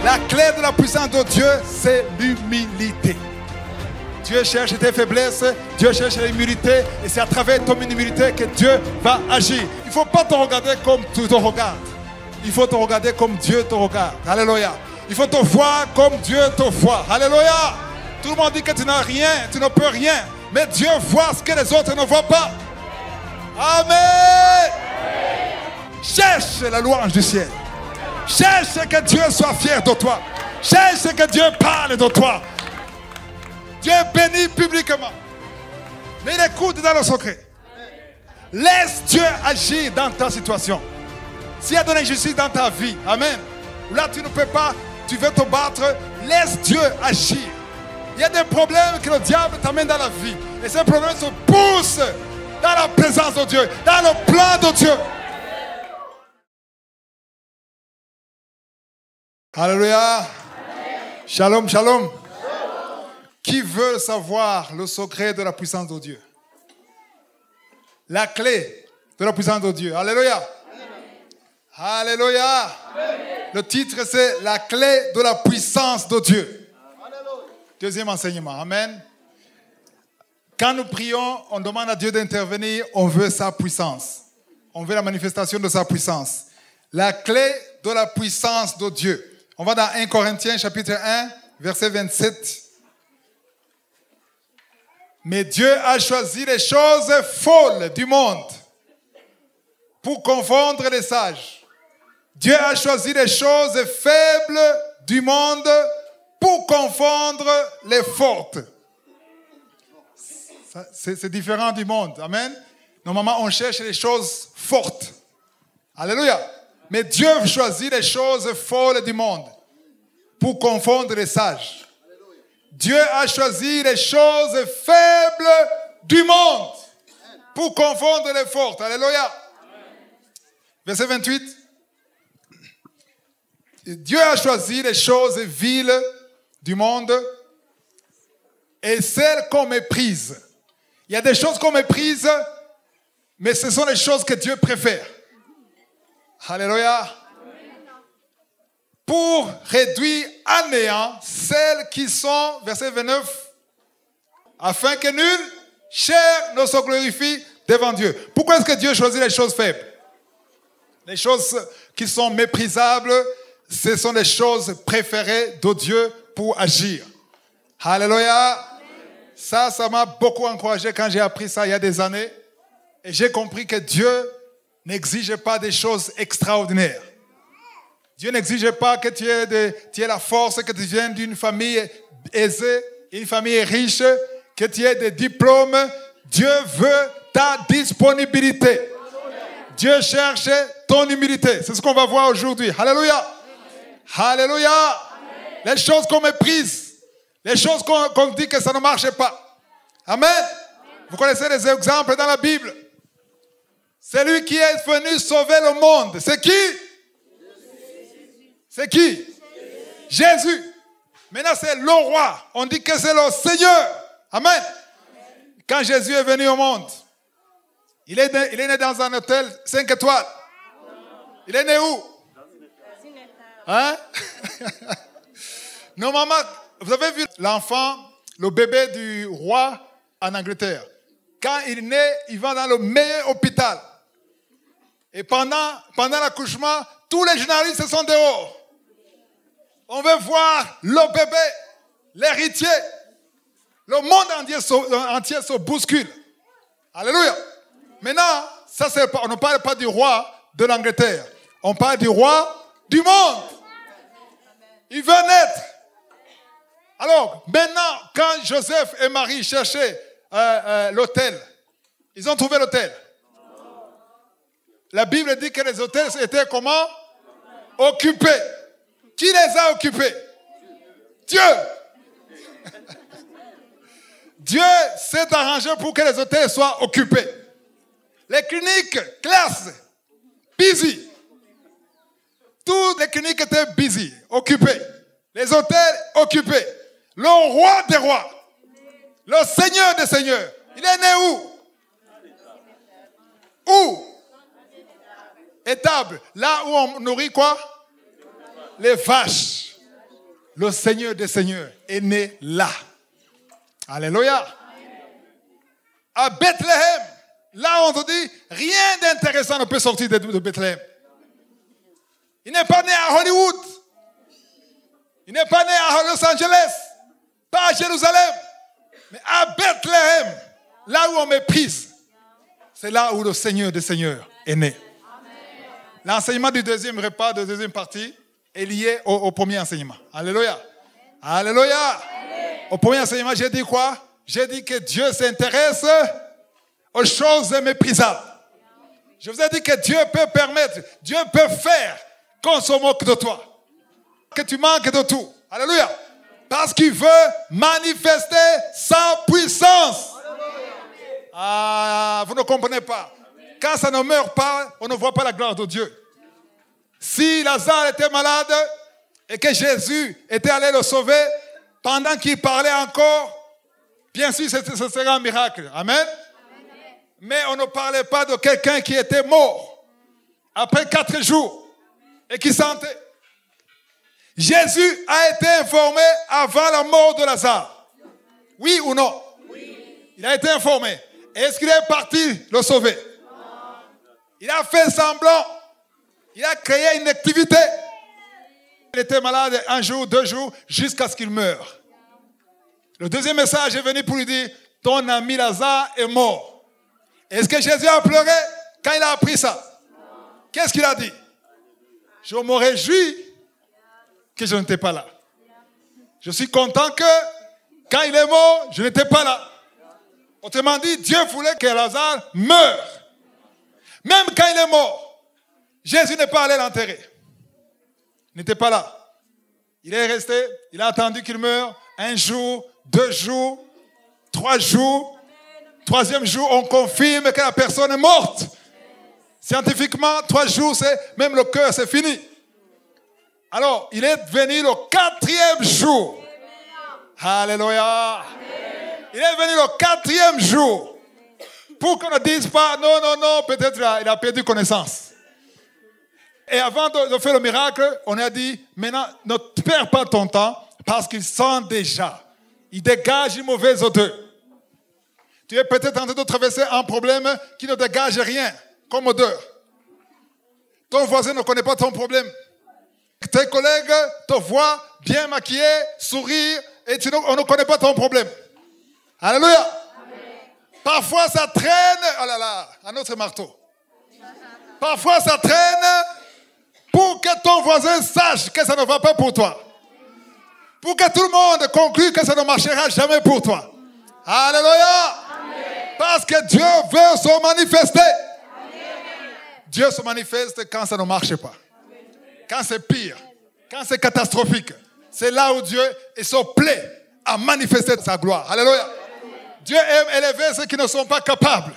La clé de la puissance de Dieu, c'est l'humilité. Dieu cherche tes faiblesses, Dieu cherche l'humilité, et c'est à travers ton humilité que Dieu va agir. Il ne faut pas te regarder comme tu te regardes. Il faut te regarder comme Dieu te regarde. Alléluia. Il faut te voir comme Dieu te voit. Alléluia. Tout le monde dit que tu n'as rien, tu ne peux rien. Mais Dieu voit ce que les autres ne voient pas. Amen. Cherche la louange du ciel. Cherche que Dieu soit fier de toi. Cherche que Dieu parle de toi. Dieu bénit publiquement. Mais il écoute dans le secret. Laisse Dieu agir dans ta situation. S'il y a de l'injustice dans ta vie, amen. Là tu ne peux pas, tu veux te battre, laisse Dieu agir. Il y a des problèmes que le diable t'amène dans la vie. Et ces problèmes se poussent dans la présence de Dieu, dans le plan de Dieu. Alléluia. Shalom, shalom. Qui veut savoir le secret de la puissance de Dieu? La clé de la puissance de Dieu. Alléluia. Amen. Alléluia. Amen. Le titre c'est la clé de la puissance de Dieu. Alléluia. Deuxième enseignement. Amen. Quand nous prions, on demande à Dieu d'intervenir, on veut sa puissance. On veut la manifestation de sa puissance. La clé de la puissance de Dieu. On va dans 1 Corinthiens chapitre 1, verset 27. Mais Dieu a choisi les choses folles du monde pour confondre les sages. Dieu a choisi les choses faibles du monde pour confondre les fortes. C'est différent du monde. Amen. Normalement, on cherche les choses fortes. Alléluia. Mais Dieu choisit les choses folles du monde pour confondre les sages. Dieu a choisi les choses faibles du monde pour confondre les fortes. Alléluia. Verset 28. Dieu a choisi les choses viles du monde et celles qu'on méprise. Il y a des choses qu'on méprise, mais ce sont les choses que Dieu préfère. Alléluia. Pour réduire à néant celles qui sont, verset 29, afin que nul chair ne se glorifie devant Dieu. Pourquoi est-ce que Dieu choisit les choses faibles? Les choses qui sont méprisables, ce sont les choses préférées de Dieu pour agir. Alléluia. Ça m'a beaucoup encouragé quand j'ai appris ça il y a des années. Et j'ai compris que Dieu n'exige pas des choses extraordinaires. Dieu n'exige pas que tu aies la force, que tu viennes d'une famille aisée, une famille riche, que tu aies des diplômes. Dieu veut ta disponibilité. Dieu cherche ton humilité. C'est ce qu'on va voir aujourd'hui. Alléluia. Alléluia. Les choses qu'on méprise, les choses qu'on dit que ça ne marche pas. Amen. Vous connaissez les exemples dans la Bible. Celui qui est venu sauver le monde, c'est qui? C'est qui? Jésus. Maintenant, c'est le roi. On dit que c'est le Seigneur. Amen. Quand Jésus est venu au monde, il est né dans un hôtel 5 étoiles. Il est né où? Hein? Normalement, vous avez vu l'enfant, le bébé du roi en Angleterre. Quand il naît, il va dans le meilleur hôpital. Et pendant l'accouchement, tous les journalistes sont dehors. On veut voir le bébé, l'héritier. Le monde entier se bouscule. Alléluia. Maintenant, on ne parle pas du roi de l'Angleterre. On parle du roi du monde. Il veut naître. Alors, maintenant, quand Joseph et Marie cherchaient l'autel, ils ont trouvé l'autel. La Bible dit que les autels étaient comment? Occupés. Qui les a occupés? Dieu. Dieu s'est arrangé pour que les hôtels soient occupés. Les cliniques, classes, busy. Toutes les cliniques étaient busy, occupées. Les hôtels occupés. Le roi des rois, le Seigneur des seigneurs, il est né où? Où? Étable. Là où on nourrit quoi? Les vaches. le Seigneur des Seigneurs est né là. Alléluia. À Bethléem, là on te dit, rien d'intéressant ne peut sortir de Bethléem. Il n'est pas né à Hollywood. Il n'est pas né à Los Angeles. Pas à Jérusalem. Mais à Bethléem, là où on méprise, c'est là où le Seigneur des Seigneurs est né. L'enseignement du deuxième repas, de la deuxième partie, est lié au premier enseignement. Alléluia. Alléluia. Au premier enseignement, j'ai dit quoi? J'ai dit que Dieu s'intéresse aux choses méprisables. Je vous ai dit que Dieu peut permettre, Dieu peut faire qu'on se moque de toi. Que tu manques de tout. Alléluia. Parce qu'il veut manifester sa puissance. Ah, vous ne comprenez pas. Quand ça ne meurt pas, on ne voit pas la gloire de Dieu. Si Lazare était malade et que Jésus était allé le sauver, pendant qu'il parlait encore, bien sûr, ce serait un miracle. Amen. Mais on ne parlait pas de quelqu'un qui était mort après 4 jours et qui sentait. Jésus a été informé avant la mort de Lazare. Oui ou non? Oui. Il a été informé. Est-ce qu'il est parti le sauver? Non. Il a fait semblant. Il a créé une activité. Il était malade 1 jour, 2 jours, jusqu'à ce qu'il meure. Le deuxième message est venu pour lui dire, ton ami Lazare est mort. Est-ce que Jésus a pleuré quand il a appris ça? Qu'est-ce qu'il a dit? Je me réjouis que je n'étais pas là. Je suis content que quand il est mort, je n'étais pas là. Autrement dit, Dieu voulait que Lazare meure. Même quand il est mort, Jésus n'est pas allé l'enterrer. Il n'était pas là. Il est resté, il a attendu qu'il meure 1 jour, 2 jours, 3 jours. 3e jour, on confirme que la personne est morte. Scientifiquement, 3 jours, même le cœur, c'est fini. Alors, il est venu le 4e jour. Alléluia. Il est venu le 4e jour. Pour qu'on ne dise pas, non, peut-être il a perdu connaissance. Et avant de faire le miracle, on a dit, maintenant, ne perds pas ton temps, parce qu'il sent déjà. Il dégage une mauvaise odeur. Tu es peut-être en train de traverser un problème qui ne dégage rien, comme odeur. Ton voisin ne connaît pas ton problème. Tes collègues te voient bien maquillé, sourire, et on ne connaît pas ton problème. Alléluia. Amen. Parfois ça traîne, oh là là, un autre marteau. Parfois ça traîne pour que ton voisin sache que ça ne va pas pour toi. Pour que tout le monde conclue que ça ne marchera jamais pour toi. Alléluia. Amen. Parce que Dieu veut se manifester. Amen. Dieu se manifeste quand ça ne marche pas. Quand c'est pire, quand c'est catastrophique, c'est là où Dieu se plaît à manifester sa gloire. Alléluia. Dieu aime élever ceux qui ne sont pas capables.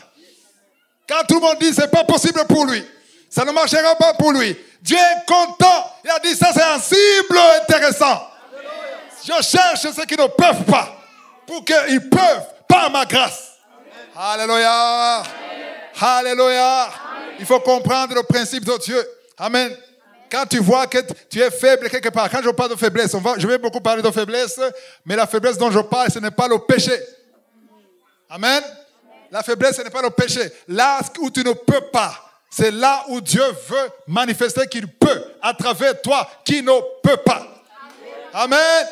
Quand tout le monde dit c'est pas possible pour lui, ça ne marchera pas pour lui, Dieu est content. Il a dit ça c'est un cible intéressant. Je cherche ceux qui ne peuvent pas pour qu'ils peuvent par ma grâce. Alléluia. Alléluia. Il faut comprendre le principe de Dieu. Amen. Quand tu vois que tu es faible quelque part, quand je parle de faiblesse, je vais beaucoup parler de faiblesse, mais la faiblesse dont je parle, ce n'est pas le péché. Amen. La faiblesse, ce n'est pas le péché. Là où tu ne peux pas, c'est là où Dieu veut manifester qu'il peut à travers toi qui ne peut pas. Amen. Amen.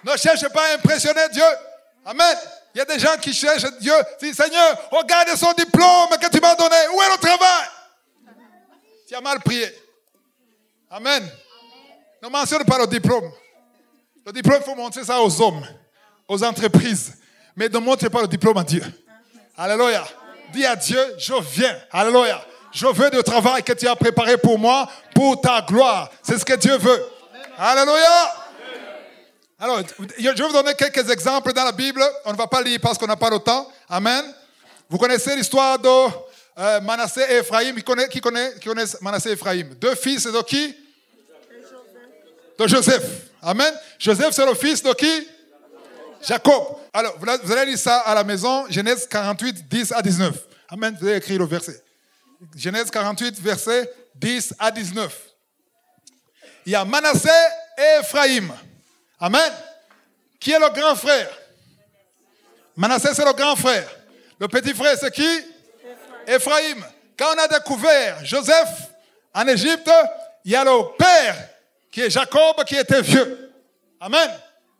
Ne cherche pas à impressionner Dieu. Amen. Il y a des gens qui cherchent Dieu. Disent, Seigneur, regarde son diplôme que tu m'as donné. Où est le travail? Tu as mal prié. Amen. Ne mentionne pas le diplôme. Le diplôme, il faut montrer ça aux hommes, aux entreprises. Mais ne montre pas le diplôme à Dieu. Alléluia. Dis à Dieu, je viens. Alléluia. Je veux du travail que tu as préparé pour moi, pour ta gloire. C'est ce que Dieu veut. Alléluia. Alors, je vais vous donner quelques exemples dans la Bible. On ne va pas lire parce qu'on n'a pas le temps. Amen. Vous connaissez l'histoire de Manassé et Ephraïm. Qui connaît Manassé et Ephraïm? 2 fils de qui? De Joseph. Amen. Joseph, c'est le fils de qui? Jacob. Alors, vous allez lire ça à la maison. Genèse 48, 10 à 19. Amen. Vous allez écrire le verset. Genèse 48, verset 10 à 19. Il y a Manassé et et Ephraïm. Amen. Qui est le grand frère? Manassé, c'est le grand frère. Le petit frère, c'est qui? Ephraïm. Quand on a découvert Joseph en Égypte, il y a le père qui est Jacob qui était vieux. Amen.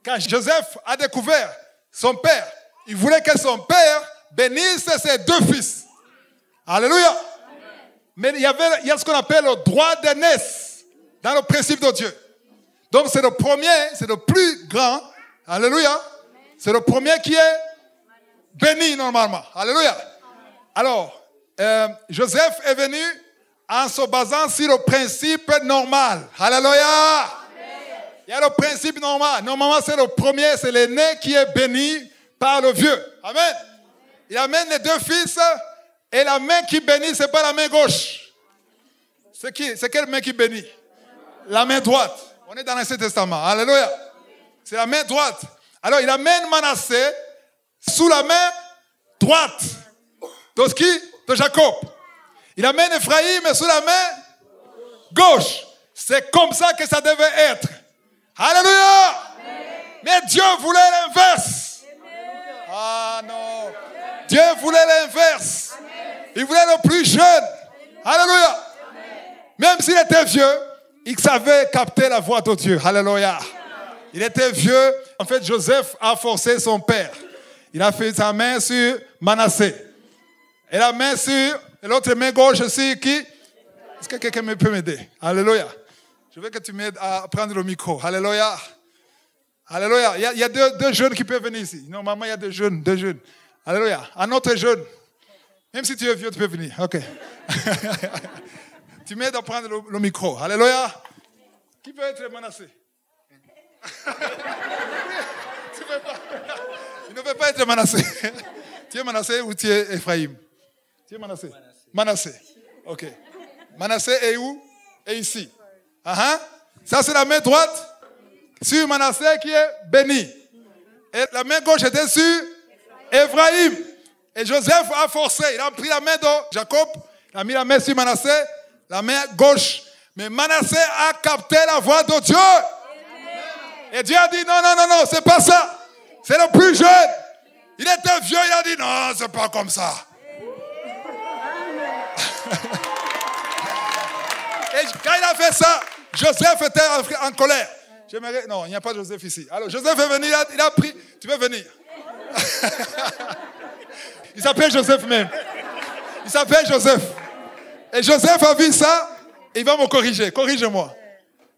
Quand Joseph a découvert son père, il voulait que son père bénisse ses deux fils. Alléluia. Amen. Mais il y a ce qu'on appelle le droit d'aînesse dans le principe de Dieu. Donc c'est le premier, c'est le plus grand. Alléluia. C'est le premier qui est béni normalement. Alléluia. Alors, Joseph est venu en se basant sur le principe normal. Alléluia. Il y a le principe normal. Normalement, c'est le premier, c'est l'aîné qui est béni par le vieux. Amen. Il amène les deux fils et la main qui bénit, ce n'est pas la main gauche. C'est quelle main qui bénit? La main droite. On est dans l'Ancien Testament. Alléluia. C'est la main droite. Alors, il amène Manassé sous la main droite. De qui? De Jacob. Il amène Ephraïm sous la main gauche. C'est comme ça que ça devait être. Alléluia. Amen. Mais Dieu voulait l'inverse. Ah non. Dieu voulait l'inverse. Il voulait le plus jeune. Alléluia. Même s'il était vieux, il savait capter la voix de Dieu. Alléluia. Il était vieux. En fait, Joseph a forcé son père. Il a fait sa main sur Manassé. Et la main sur l'autre main gauche sur qui? Est-ce que quelqu'un peut m'aider? Alléluia. Je veux que tu m'aides à prendre le micro. Alléluia. Alléluia. Il y a deux jeunes qui peuvent venir ici. Normalement, il y a deux jeunes. Alléluia. Un autre jeune. Même si tu es vieux, tu peux venir. OK. Tu m'aides à prendre le micro. Alléluia. Qui peut être Manassé? Tu peux pas. Il ne peut pas être Manassé. Tu es Manassé ou tu es Ephraïm? Tu es Manassé? Manassé. OK. Manassé est où? Et ici. Ça, c'est la main droite sur Manassé qui est béni. Et la main gauche était sur Ephraïm. Et Joseph a forcé. Il a pris la main de Jacob. Il a mis la main sur Manassé. La main gauche. Mais Manassé a capté la voix de Dieu. Et Dieu a dit non, c'est pas ça. C'est le plus jeune. Il était vieux. Il a dit non, c'est pas comme ça. Et quand il a fait ça, Joseph était en colère. Non, il n'y a pas de Joseph ici. Alors Joseph est venu, il a pris. Tu peux venir. Il s'appelle Joseph même. Il s'appelle Joseph. Et Joseph a vu ça, il va me corriger. Corrige-moi.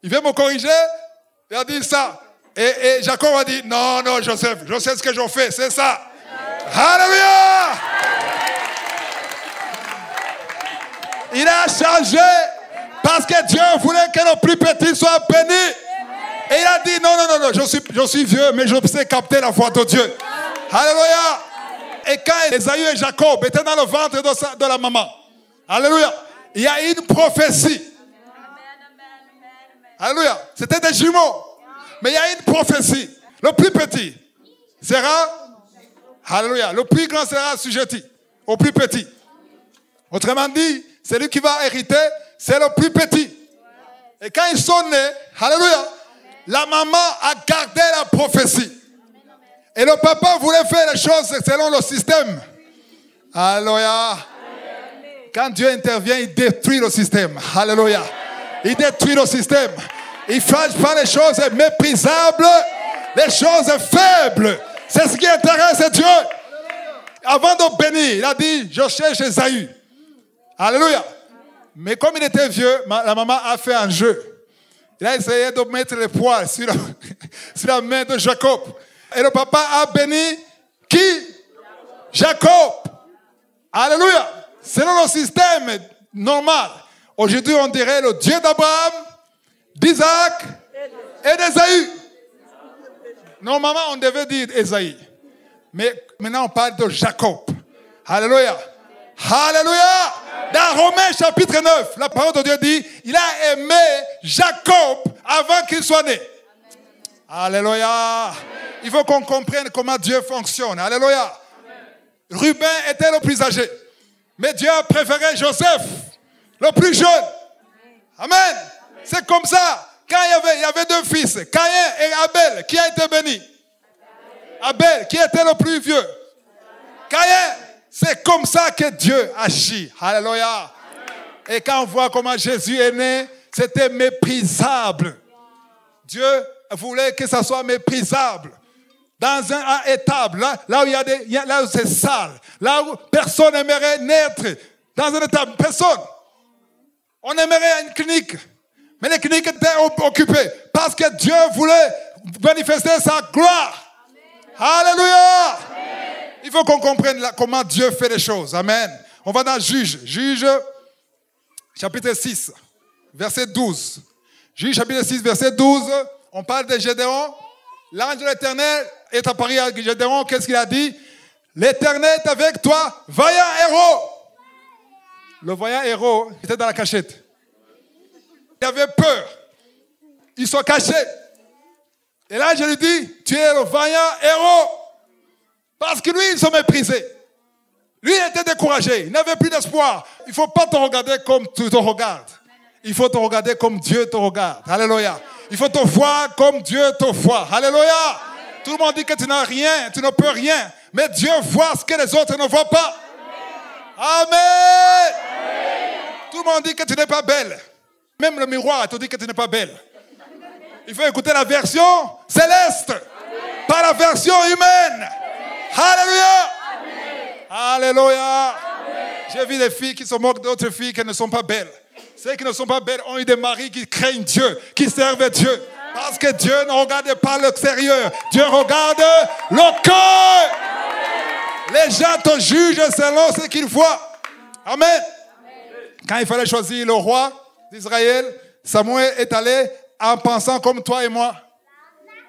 Il veut me corriger, il a dit ça. Et Jacob a dit, non, Joseph, je sais ce que je fais, c'est ça. Alléluia. Il a changé. Parce que Dieu voulait que le plus petit soit béni. Et il a dit, non, je suis vieux, mais je sais capter la voix de Dieu. Alléluia. Et quand Esaü et Jacob étaient dans le ventre de la maman, alléluia, il y a une prophétie. Alléluia. C'était des jumeaux. Mais il y a une prophétie. Le plus petit sera, alléluia, le plus grand sera assujetti au plus petit. Autrement dit, celui qui va hériter, c'est le plus petit. Et quand ils sont nés, alléluia, la maman a gardé la prophétie. Et le papa voulait faire les choses selon le système. Alléluia. Quand Dieu intervient, il détruit le système. Alléluia. Il détruit le système. Il ne fait pas les choses méprisables, les choses faibles. C'est ce qui intéresse Dieu. Avant de bénir, il a dit, je cherche Esaü. Alléluia. Mais comme il était vieux, la maman a fait un jeu. Il a essayé de mettre les poils sur la main de Jacob. Et le papa a béni qui? Jacob. Alléluia. Selon le système normal. Aujourd'hui, on dirait le Dieu d'Abraham, d'Isaac et d'Ésaü. Normalement, on devait dire Ésaü. Mais maintenant, on parle de Jacob. Alléluia. Alléluia. Dans Romains chapitre 9, la parole de Dieu dit, il a aimé Jacob avant qu'il soit né. Alléluia. Il faut qu'on comprenne comment Dieu fonctionne. Alléluia. Ruben était le plus âgé. Mais Dieu a préféré Joseph, le plus jeune. Amen. C'est comme ça. Quand il y avait deux fils, Caïn et Abel, qui a été béni? Abel, qui était le plus vieux? Caïn. C'est comme ça que Dieu agit. Alléluia. Et quand on voit comment Jésus est né, c'était méprisable. Dieu voulait que ça soit méprisable. Dans un étable, là où là où c'est sale, là où personne n'aimerait naître, dans un étable, personne. On aimerait une clinique, mais les cliniques étaient occupées parce que Dieu voulait manifester sa gloire. Alléluia. Il faut qu'on comprenne comment Dieu fait les choses. Amen. On va dans Juge, chapitre 6, verset 12. Juge, chapitre 6, verset 12. On parle de Gédéon. L'ange de l'Éternel est apparu à Gédéon. Qu'est-ce qu'il a dit? L'Éternel est avec toi, vaillant héros. Le vaillant héros était dans la cachette. Il avait peur. Il se cachait. Et là, je lui dis, tu es le vaillant héros. Parce que lui, il se méprisait. Lui, il était découragé. Il n'avait plus d'espoir. Il ne faut pas te regarder comme tu te regardes. Il faut te regarder comme Dieu te regarde. Alléluia. Il faut te voir comme Dieu te voit. Alléluia. Tout le monde dit que tu n'as rien, tu ne peux rien. Mais Dieu voit ce que les autres ne voient pas. Amen. Tout le monde dit que tu n'es pas belle. Même le miroir te dit que tu n'es pas belle. Il faut écouter la version céleste. Pas la version humaine. Alléluia. Alléluia. J'ai vu des filles qui se moquent d'autres filles qui ne sont pas belles. Ceux qui ne sont pas belles ont eu des maris qui craignent Dieu, qui servent Dieu. Parce que Dieu ne regarde pas l'extérieur. Dieu regarde le cœur. Les gens te jugent selon ce qu'ils voient. Amen. Quand il fallait choisir le roi d'Israël, Samuel est allé en pensant comme toi et moi,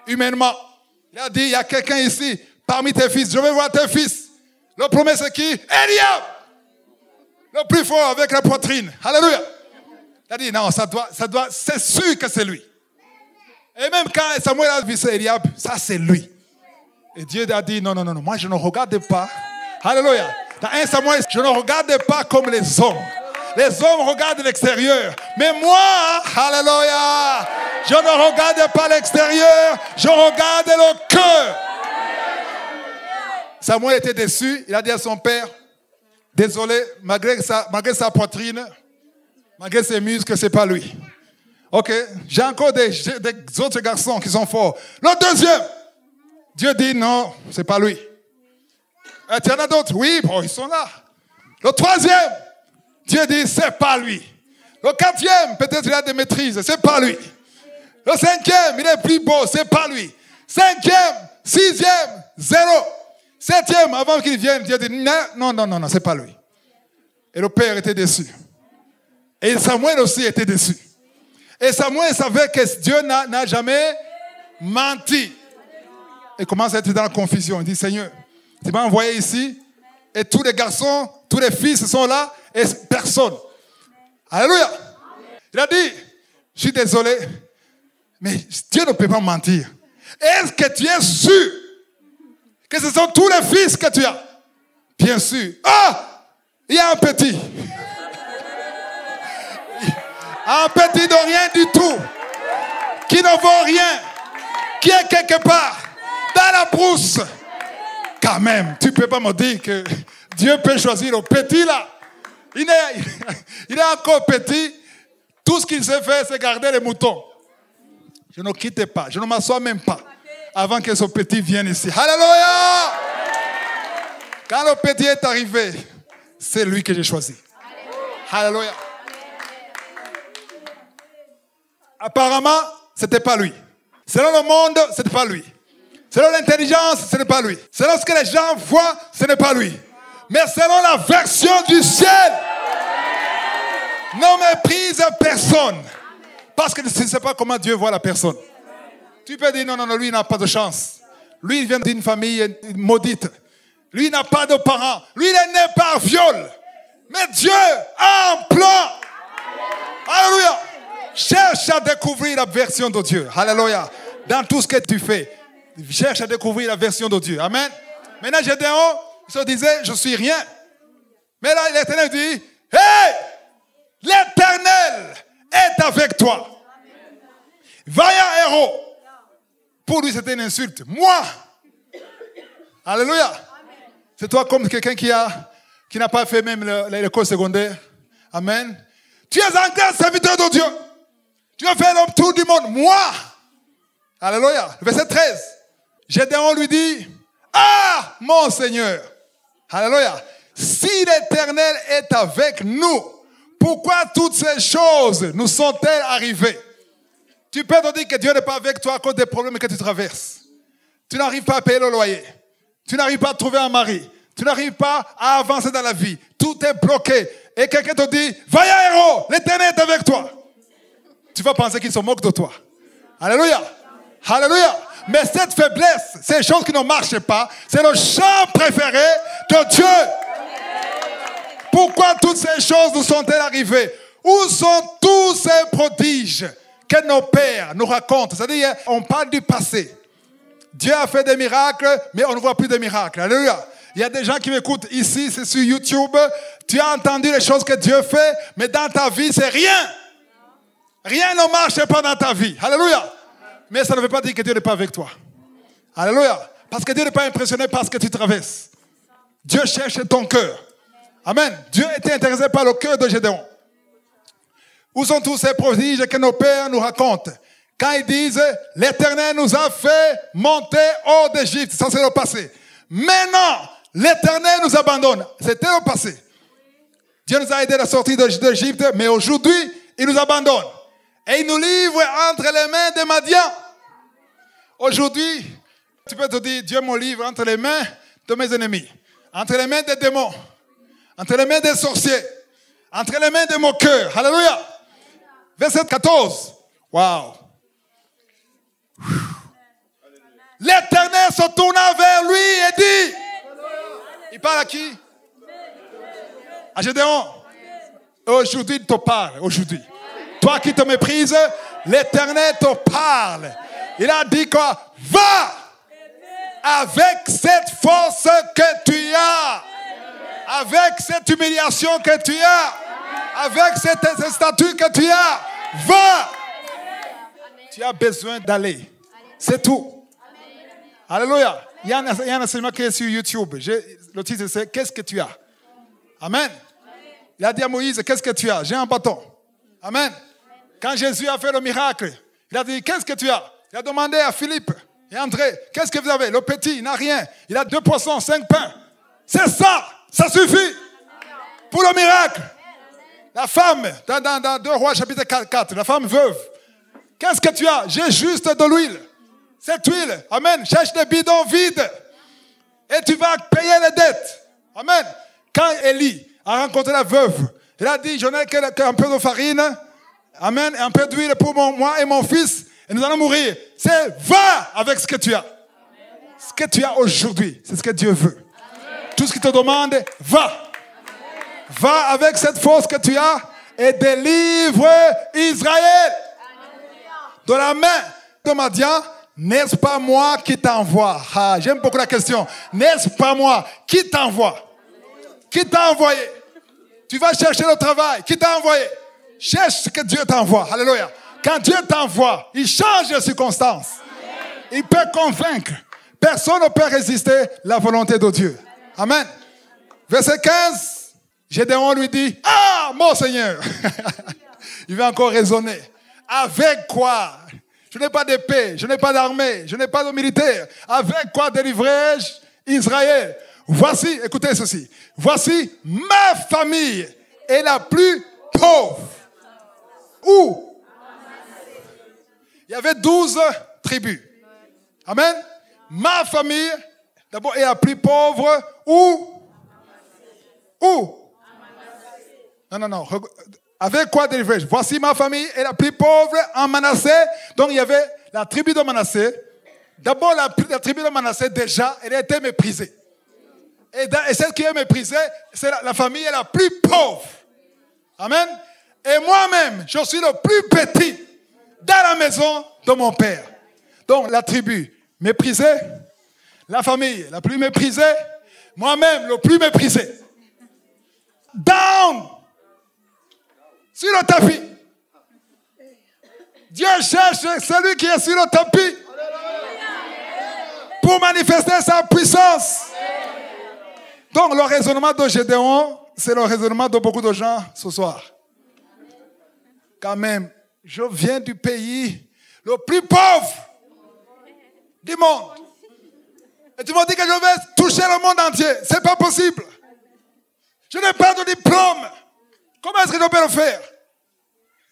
humainement. Il a dit, il y a quelqu'un ici, parmi tes fils, je vais voir tes fils. Le premier, c'est qui? Eliab. Le plus fort avec la poitrine. Alléluia. Il a dit, non, ça doit, c'est sûr que c'est lui. Et même quand Samuel a vu Eliab, ça c'est lui. Et Dieu a dit, non, moi je ne regarde pas. Alléluia. Dans 1 Samuel, je ne regarde pas comme les hommes. Les hommes regardent l'extérieur. Mais moi, alléluia, je ne regarde pas l'extérieur, je regarde le cœur. Samuel était déçu. Il a dit à son père, désolé, malgré sa poitrine, malgré ses muscles, ce n'est pas lui. Ok, j'ai encore des autres garçons qui sont forts. Le deuxième, Dieu dit non, ce n'est pas lui. Tu en as d'autres? Oui, bon, ils sont là. Le troisième, Dieu dit c'est pas lui. Le quatrième, peut-être il a des maîtrises, c'est pas lui. Le cinquième, il est plus beau, c'est pas lui. Cinquième, sixième, zéro. Septième, avant qu'il vienne, Dieu dit non, c'est pas lui. Et le père était déçu. Et Samuel aussi était déçu. Et Samuel savait que Dieu n'a jamais menti. Il commence à être dans la confusion. Il dit, Seigneur, tu m'as envoyé ici et tous les garçons, tous les fils sont là et personne. Alléluia. Il a dit, je suis désolé, mais Dieu ne peut pas mentir. Est-ce que tu es sûr que ce sont tous les fils que tu as? Bien sûr. Ah, il y a un petit. Un petit de rien du tout, qui ne vaut rien, qui est quelque part dans la brousse. Quand même, tu ne peux pas me dire que Dieu peut choisir le petit là. Il est encore petit. Tout ce qu'il sait faire, c'est garder les moutons. Je ne quitte pas, je ne m'assois même pas avant que ce petit vienne ici. Alléluia! Quand le petit est arrivé, c'est lui que j'ai choisi. Alléluia! Apparemment, ce n'était pas lui. Selon le monde, ce n'est pas lui. Selon l'intelligence, ce n'est pas lui. Selon ce que les gens voient, ce n'est pas lui. Mais selon la version du ciel, ne méprise personne. Parce que tu ne sais pas comment Dieu voit la personne. Tu peux dire non, lui il n'a pas de chance. Lui il vient d'une famille maudite. Lui il n'a pas de parents. Lui il est né par viol. Mais Dieu a un plan. Alléluia. Cherche à découvrir la version de Dieu. Alléluia. Dans tout ce que tu fais, cherche à découvrir la version de Dieu. Amen. Maintenant, Gédéon, il se disait, je suis rien. Mais là, l'Éternel dit, hey, l'Éternel est avec toi. vaillant héros. Pour lui, c'était une insulte. Moi. Alléluia. C'est toi comme quelqu'un qui n'a pas fait même l'école secondaire. Amen. Tu es un grand serviteur de Dieu. Tu as fait l'homme tour du monde. Moi. Alléluia. Verset 13. Gédéon lui dit, ah, mon Seigneur. Alléluia. Si l'Éternel est avec nous, pourquoi toutes ces choses nous sont-elles arrivées? Tu peux te dire que Dieu n'est pas avec toi à cause des problèmes que tu traverses. Tu n'arrives pas à payer le loyer. Tu n'arrives pas à trouver un mari. Tu n'arrives pas à avancer dans la vie. Tout est bloqué. Et quelqu'un te dit, vaillant héros, l'Éternel est avec toi. Tu vas penser qu'il se moque de toi. Alléluia. Alléluia. Mais cette faiblesse, ces choses qui ne marchent pas, c'est le chant préféré de Dieu. Pourquoi toutes ces choses nous sont-elles arrivées? Où sont tous ces prodiges que nos pères nous racontent? C'est-à-dire, on parle du passé. Dieu a fait des miracles, mais on ne voit plus de miracles. Alléluia. Il y a des gens qui m'écoutent ici, c'est sur YouTube. Tu as entendu les choses que Dieu fait, mais dans ta vie, c'est rien. Rien ne marche pas dans ta vie. Alléluia. Mais ça ne veut pas dire que Dieu n'est pas avec toi. Alléluia. Parce que Dieu n'est pas impressionné par ce que tu traverses. Dieu cherche ton cœur. Amen. Dieu était intéressé par le cœur de Gédéon. Où sont tous ces prodiges que nos pères nous racontent? Quand ils disent, l'Éternel nous a fait monter hors d'Égypte. Ça, c'est le passé. Maintenant, l'Éternel nous abandonne. C'était le passé. Dieu nous a aidés à sortir d'Égypte, mais aujourd'hui, il nous abandonne. Et il nous livre entre les mains des Madians. Aujourd'hui, tu peux te dire, Dieu me livre entre les mains de mes ennemis, entre les mains des démons, entre les mains des sorciers, entre les mains de mon cœur. Alléluia. Verset 14. Waouh. L'Éternel se tourna vers lui et dit, il parle à qui? À Gédéon. Aujourd'hui, il te parle. Aujourd'hui. Toi qui te méprises, l'Éternel te parle. Il a dit quoi? Va avec cette force que tu as, avec cette humiliation que tu as, avec cette statue que tu as. Va. Tu as besoin d'aller. C'est tout. Alléluia. Il y a un enseignement qui est sur YouTube. Le titre c'est qu'est-ce que tu as? Amen. Il a dit à Moïse, qu'est-ce que tu as? J'ai un bâton. Amen. Quand Jésus a fait le miracle, il a dit, qu'est-ce que tu as? Il a demandé à Philippe et André, qu'est-ce que vous avez? Le petit, il n'a rien. Il a 2 poissons, 5 pains. C'est ça. Ça suffit. Pour le miracle. La femme, dans 2 Rois chapitre 4, la femme veuve. Qu'est-ce que tu as? J'ai juste de l'huile. Cette huile, amen, cherche des bidons vides. Et tu vas payer les dettes. Amen. Quand Élie a rencontré la veuve, il a dit, je n'ai qu'un peu de farine, amen, et un peu d'huile pour moi et mon fils, et nous allons mourir. C'est va avec ce que tu as. Amen. Ce que tu as aujourd'hui, c'est ce que Dieu veut. Amen. Tout ce qu'il te demande, va. Amen. Va avec cette force que tu as et délivre Israël. Amen. De la main de Madian. N'est-ce pas moi qui t'envoie? Ah, j'aime beaucoup la question. N'est-ce pas moi qui t'envoie? Qui t'a envoyé? Tu vas chercher le travail. Qui t'a envoyé? Cherche ce que Dieu t'envoie. Alléluia. Quand Dieu t'envoie, il change les circonstances. Il peut convaincre. Personne ne peut résister à la volonté de Dieu. Amen. Verset 15. Gédéon lui dit, ah, mon Seigneur. Il va encore raisonner. Avec quoi? Je n'ai pas d'épée, je n'ai pas d'armée, je n'ai pas de militaire. Avec quoi délivrerai-je Israël? Voici, écoutez ceci. Voici, ma famille est la plus pauvre. Où? Il y avait 12 tribus. Amen. Ma famille, d'abord, est la plus pauvre. Où? Où? Non. Avec quoi délivrer? Voici ma famille est la plus pauvre en Manassé. Donc il y avait la tribu de Manassé. D'abord la tribu de Manassé déjà, elle a été méprisée. Et celle qui est méprisée, c'est la famille est la plus pauvre. Amen. Et moi-même, je suis le plus petit dans la maison de mon père. Donc la tribu méprisée, la famille la plus méprisée, moi-même le plus méprisé. Down! Sur le tapis. Dieu cherche celui qui est sur le tapis pour manifester sa puissance. Donc le raisonnement de Gédéon, c'est le raisonnement de beaucoup de gens ce soir. Quand même, je viens du pays le plus pauvre du monde. Et tu m'as dit que je vais toucher le monde entier. Ce n'est pas possible. Je n'ai pas de diplôme. Comment est-ce que je peux le faire?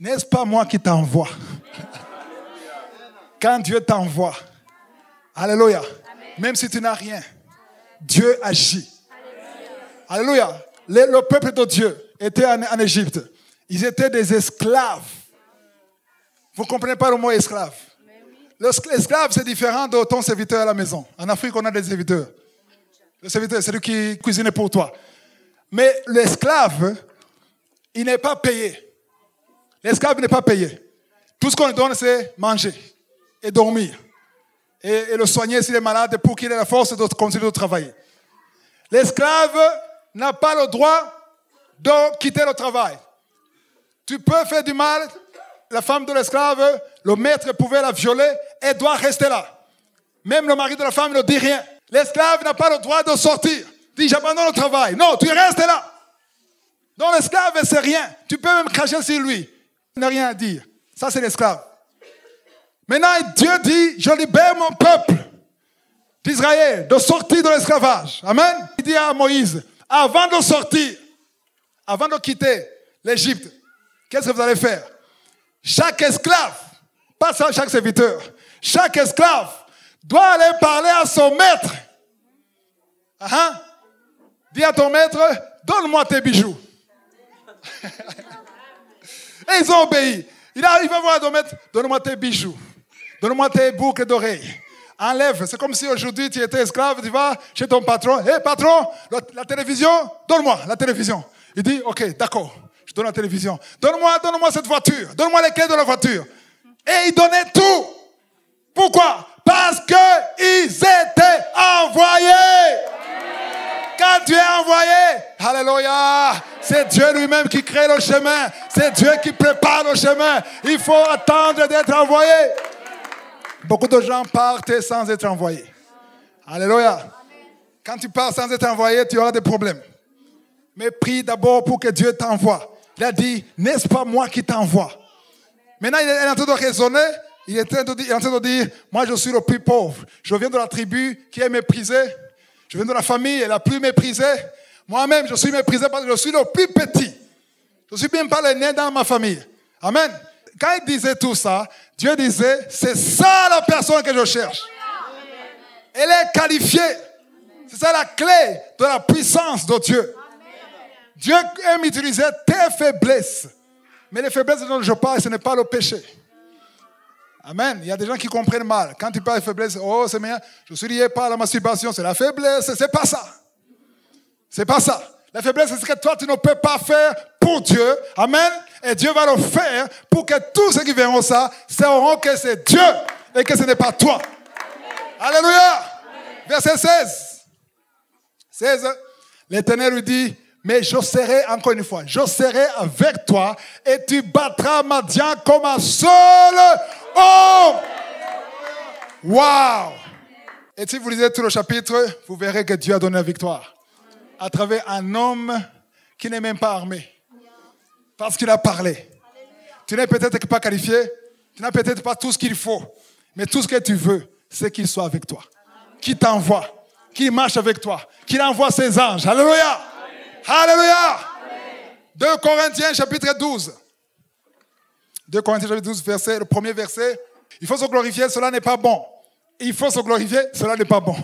N'est-ce pas moi qui t'envoie? Quand Dieu t'envoie, alléluia, même si tu n'as rien, Dieu agit. Alléluia. Le peuple de Dieu était en Égypte. Ils étaient des esclaves. Vous ne comprenez pas le mot esclave? L'esclave, c'est différent de ton serviteur à la maison. En Afrique, on a des serviteurs. Le serviteur, c'est lui qui cuisine pour toi. Mais l'esclave, il n'est pas payé. L'esclave n'est pas payé. Tout ce qu'on lui donne, c'est manger et dormir. Et le soigner s'il est malade pour qu'il ait la force de continuer de travailler. L'esclave n'a pas le droit de quitter le travail. Tu peux faire du mal. La femme de l'esclave, le maître pouvait la violer, elle doit rester là. Même le mari de la femme ne dit rien. L'esclave n'a pas le droit de sortir. Il dit, j'abandonne le travail. Non, tu restes là. Donc l'esclave, c'est rien. Tu peux même cracher sur lui. Il n'a rien à dire. Ça, c'est l'esclave. Maintenant, Dieu dit, je libère mon peuple d'Israël de sortir de l'esclavage. Amen. Il dit à Moïse, avant de sortir, avant de quitter l'Égypte, qu'est-ce que vous allez faire? Chaque esclave, pas chaque serviteur, chaque esclave doit aller parler à son maître. Dis à ton maître, donne-moi tes bijoux. Et ils ont obéi. Il va voir ton maître, donne-moi tes bijoux. Donne-moi tes boucles d'oreilles. Enlève. C'est comme si aujourd'hui tu étais esclave, tu vas chez ton patron. Hé patron, la télévision, donne-moi la télévision. Il dit, ok, d'accord. Je donne la télévision. Donne-moi cette voiture. Donne-moi les clés de la voiture. Et ils donnaient tout. Pourquoi? Parce qu'ils étaient envoyés. Quand tu es envoyé, alléluia, c'est Dieu lui-même qui crée le chemin. C'est Dieu qui prépare le chemin. Il faut attendre d'être envoyé. Beaucoup de gens partent sans être envoyés. Alléluia. Quand tu pars sans être envoyé, tu auras des problèmes. Mais prie d'abord pour que Dieu t'envoie. Il a dit, n'est-ce pas moi qui t'envoie? Maintenant, il est en train de raisonner. Il est en train de dire, moi je suis le plus pauvre. Je viens de la tribu qui est méprisée. Je viens de la famille la plus méprisée. Moi-même, je suis méprisé parce que je suis le plus petit. Je ne suis même pas le né dans ma famille. Amen. Quand il disait tout ça, Dieu disait, c'est ça la personne que je cherche. Elle est qualifiée. C'est ça la clé de la puissance de Dieu. Dieu aime utiliser tes faiblesses. Mais les faiblesses dont je parle, ce n'est pas le péché. Amen. Il y a des gens qui comprennent mal. Quand tu parles de faiblesse, oh Seigneur, je suis lié par la masturbation, c'est la faiblesse. C'est pas ça. C'est pas ça. La faiblesse, c'est ce que toi, tu ne peux pas faire pour Dieu. Amen. Et Dieu va le faire pour que tous ceux qui verront ça sauront que c'est Dieu et que ce n'est pas toi. Amen. Alléluia. Verset 16. 16. L'Éternel lui dit, mais je serai, encore une fois, je serai avec toi et tu battras Madian comme un seul homme. Wow! Et si vous lisez tout le chapitre, vous verrez que Dieu a donné la victoire à travers un homme qui n'est même pas armé. Parce qu'il a parlé. Tu n'es peut-être pas qualifié, tu n'as peut-être pas tout ce qu'il faut, mais tout ce que tu veux, c'est qu'il soit avec toi. Qu'il t'envoie, qu'il marche avec toi, qu'il envoie ses anges. Alléluia! Alléluia! 2 Corinthiens chapitre 12. 2 Corinthiens chapitre 12, le premier verset. Il faut se glorifier, cela n'est pas bon. Il faut se glorifier, cela n'est pas bon.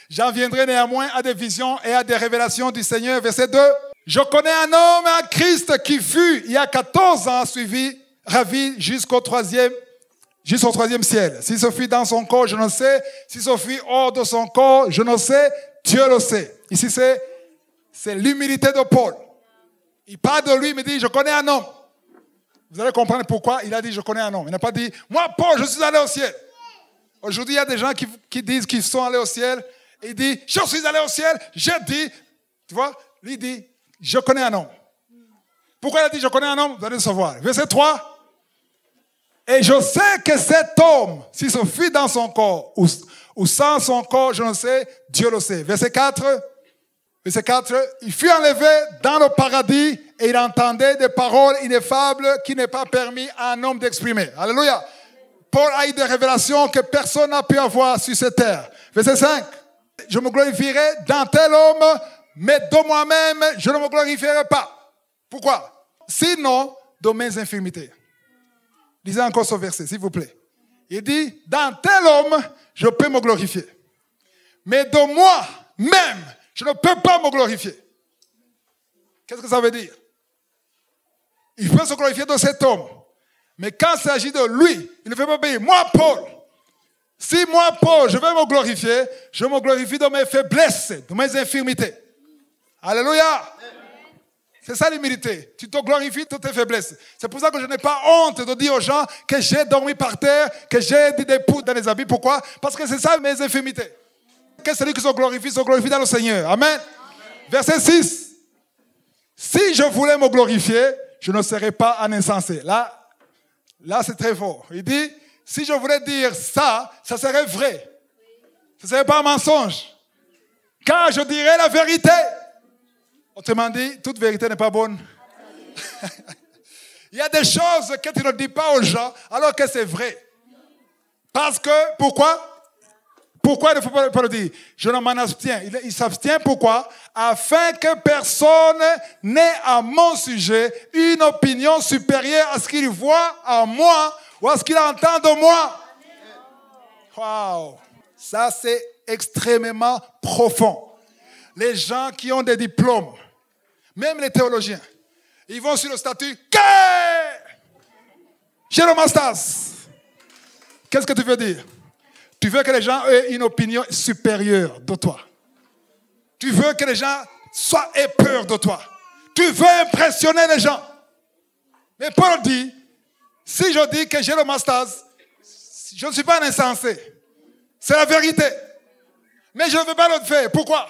J'en viendrai néanmoins à des visions et à des révélations du Seigneur. Verset 2. Je connais un homme, un Christ qui fut, il y a 14 ans, ravi jusqu'au troisième ciel. Si ce fut dans son corps, je ne sais. Si ce fut hors de son corps, je ne sais. Dieu le sait. Ici, c'est l'humilité de Paul. Il parle de lui, mais il dit, je connais un homme. Vous allez comprendre pourquoi il a dit, je connais un homme. Il n'a pas dit, moi, Paul, je suis allé au ciel. Aujourd'hui, il y a des gens qui disent qu'ils sont allés au ciel. Et il dit, je suis allé au ciel. J'ai dit, tu vois, lui il dit, je connais un homme. Pourquoi il a dit, je connais un homme? Vous allez le savoir. Verset 3. Et je sais que cet homme, s'il se fuit dans son corps ou sans son corps, je ne sais, Dieu le sait. Verset 4, il fut enlevé dans le paradis et il entendait des paroles ineffables qui n'est pas permis à un homme d'exprimer. Alléluia. Paul a eu des révélations que personne n'a pu avoir sur cette terre. Verset 5. Je me glorifierai dans tel homme, mais de moi-même, je ne me glorifierai pas. Pourquoi? Sinon, de mes infirmités. Lisez encore ce verset, s'il vous plaît. Il dit, dans tel homme, je peux me glorifier. Mais de moi-même, je ne peux pas me glorifier. Qu'est-ce que ça veut dire? Il peut se glorifier de cet homme. Mais quand il s'agit de lui, il ne fait pas payer. Moi, Paul, si moi, Paul, je veux me glorifier, je me glorifie de mes faiblesses, de mes infirmités. Alléluia. C'est ça l'humilité. Tu te glorifies de tes faiblesses. C'est pour ça que je n'ai pas honte de dire aux gens que j'ai dormi par terre, que j'ai des poux dans les habits. Pourquoi? Parce que c'est ça mes infirmités. Que celui qui se glorifie dans le Seigneur. Amen. Verset 6. Si je voulais me glorifier, je ne serais pas un insensé. Là c'est très fort. Il dit, si je voulais dire ça, ça serait vrai. Ce ne serait pas un mensonge. Car je dirais la vérité. Autrement dit, toute vérité n'est pas bonne. Il y a des choses que tu ne dis pas aux gens alors que c'est vrai. Parce que, pourquoi? Pourquoi il ne faut pas le dire? Je ne m'en abstiens. Il s'abstient pourquoi? Afin que personne n'ait à mon sujet une opinion supérieure à ce qu'il voit en moi ou à ce qu'il entend de moi. Wow! Ça, c'est extrêmement profond. Les gens qui ont des diplômes, même les théologiens, ils vont sur le statut que j'ai le master. Qu'est-ce que tu veux dire? Tu veux que les gens aient une opinion supérieure de toi. Tu veux que les gens aient peur de toi. Tu veux impressionner les gens. Mais Paul dit, si je dis que j'ai le master, je ne suis pas un insensé. C'est la vérité. Mais je ne veux pas le faire. Pourquoi?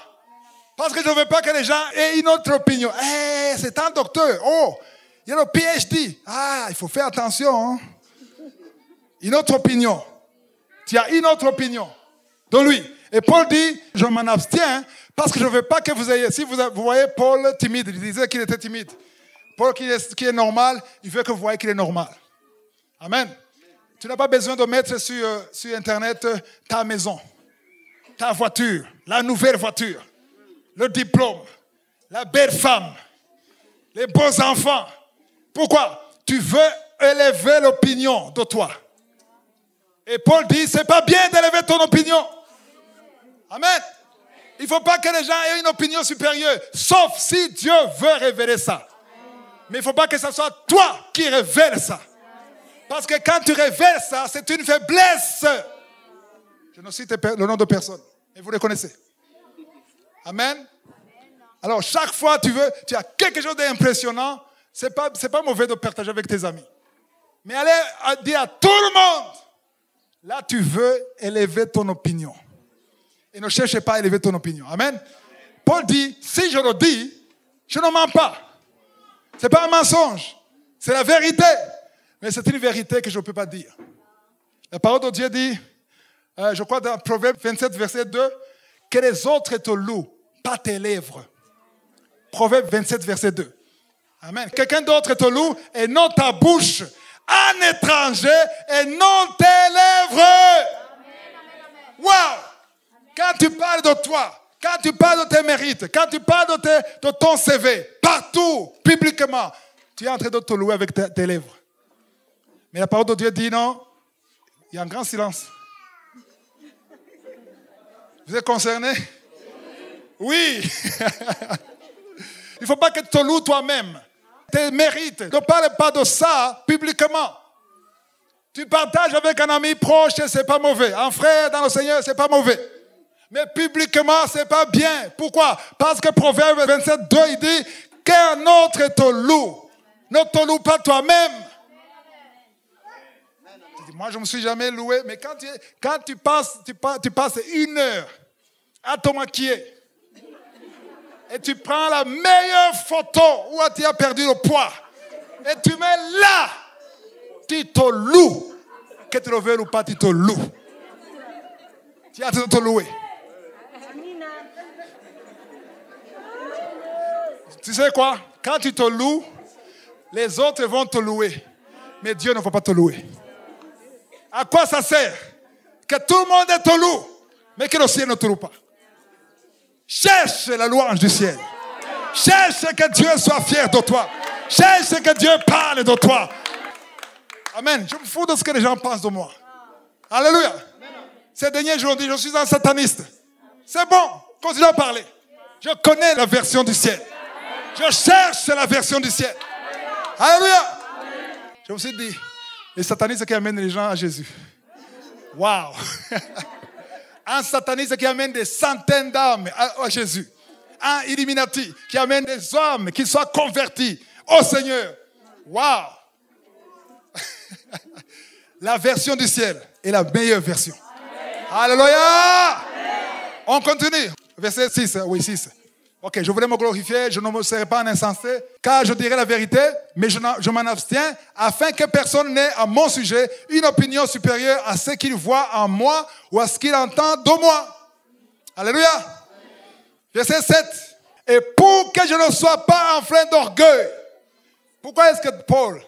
Parce que je ne veux pas que les gens aient une autre opinion. C'est un docteur. Oh, il y a le PhD. Il faut faire attention. Hein? Une autre opinion. Tu as une autre opinion de lui. Et Paul dit, je m'en abstiens parce que je ne veux pas que vous ayez... Si vous voyez Paul timide, il disait qu'il était timide. Paul qui est normal, il veut que vous voyez qu'il est normal. Amen. Tu n'as pas besoin de mettre sur Internet ta maison, ta voiture, la nouvelle voiture, le diplôme, la belle femme, les beaux enfants. Pourquoi? Tu veux élever l'opinion de toi. Et Paul dit, c'est pas bien d'élever ton opinion. Amen. Il ne faut pas que les gens aient une opinion supérieure, sauf si Dieu veut révéler ça. Mais il ne faut pas que ce soit toi qui révèle ça. Parce que quand tu révèles ça, c'est une faiblesse. Je ne cite le nom de personne, mais vous le connaissez. Amen. Alors, chaque fois tu as quelque chose d'impressionnant, c'est pas mauvais de partager avec tes amis. Mais allez dire à tout le monde, là tu veux élever ton opinion. Et ne cherche pas à élever ton opinion. Amen. Paul dit, si je le dis, je ne mens pas. Ce n'est pas un mensonge, c'est la vérité. Mais c'est une vérité que je ne peux pas dire. La parole de Dieu dit, je crois dans Proverbe 27, verset 2, que les autres te louent, pas tes lèvres. Proverbe 27, verset 2. Amen. Quelqu'un d'autre te loue et non ta bouche. Un étranger et non tes lèvres. Wow! Quand tu parles de toi, quand tu parles de tes mérites, quand tu parles de ton CV, partout, publiquement, tu es en train de te louer avec tes lèvres. Mais la parole de Dieu dit non, il y a un grand silence. Vous êtes concernés? Oui. Il ne faut pas que tu te loues toi-même. Tes mérites. Ne parle pas de ça publiquement. Tu partages avec un ami proche, ce n'est pas mauvais. Un frère dans le Seigneur, ce n'est pas mauvais. Mais publiquement, ce n'est pas bien. Pourquoi? Parce que Proverbe 27, 2, il dit qu'un autre te loue. Ne te loue pas toi-même. Moi, je ne me suis jamais loué, mais quand tu passes 1 heure à te maquiller et tu prends la meilleure photo où tu as perdu le poids et tu mets là, tu te loues. que tu le veuilles ou pas, tu te loues. Tu as te louer. Tu sais quoi? Quand tu te loues, les autres vont te louer. Mais Dieu ne va pas te louer. À quoi ça sert? Que tout le monde te loue, mais que le ciel ne te loue pas. Cherche la louange du ciel. Cherche que Dieu soit fier de toi. Cherche que Dieu parle de toi. Amen. Je me fous de ce que les gens pensent de moi. Alléluia. Ces derniers jours, on dit, je suis un sataniste. C'est bon, continue à parler. Je connais la version du ciel. Je cherche la version du ciel. Alléluia. Je me suis dit, les satanistes qui amènent les gens à Jésus. Waouh. Un sataniste qui amène des centaines d'âmes à Jésus. Un Illuminati qui amène des hommes qui soient convertis au Seigneur. Waouh. La version du ciel est la meilleure version. Alléluia. On continue. Verset 6. Oui, 6. Ok, je voulais me glorifier, je ne me serai pas un insensé, car je dirai la vérité, mais je m'en abstiens, afin que personne n'ait à mon sujet une opinion supérieure à ce qu'il voit en moi ou à ce qu'il entend de moi. Alléluia. Verset 7. Et pour que je ne sois pas enflé d'orgueil. Pourquoi est-ce que Paul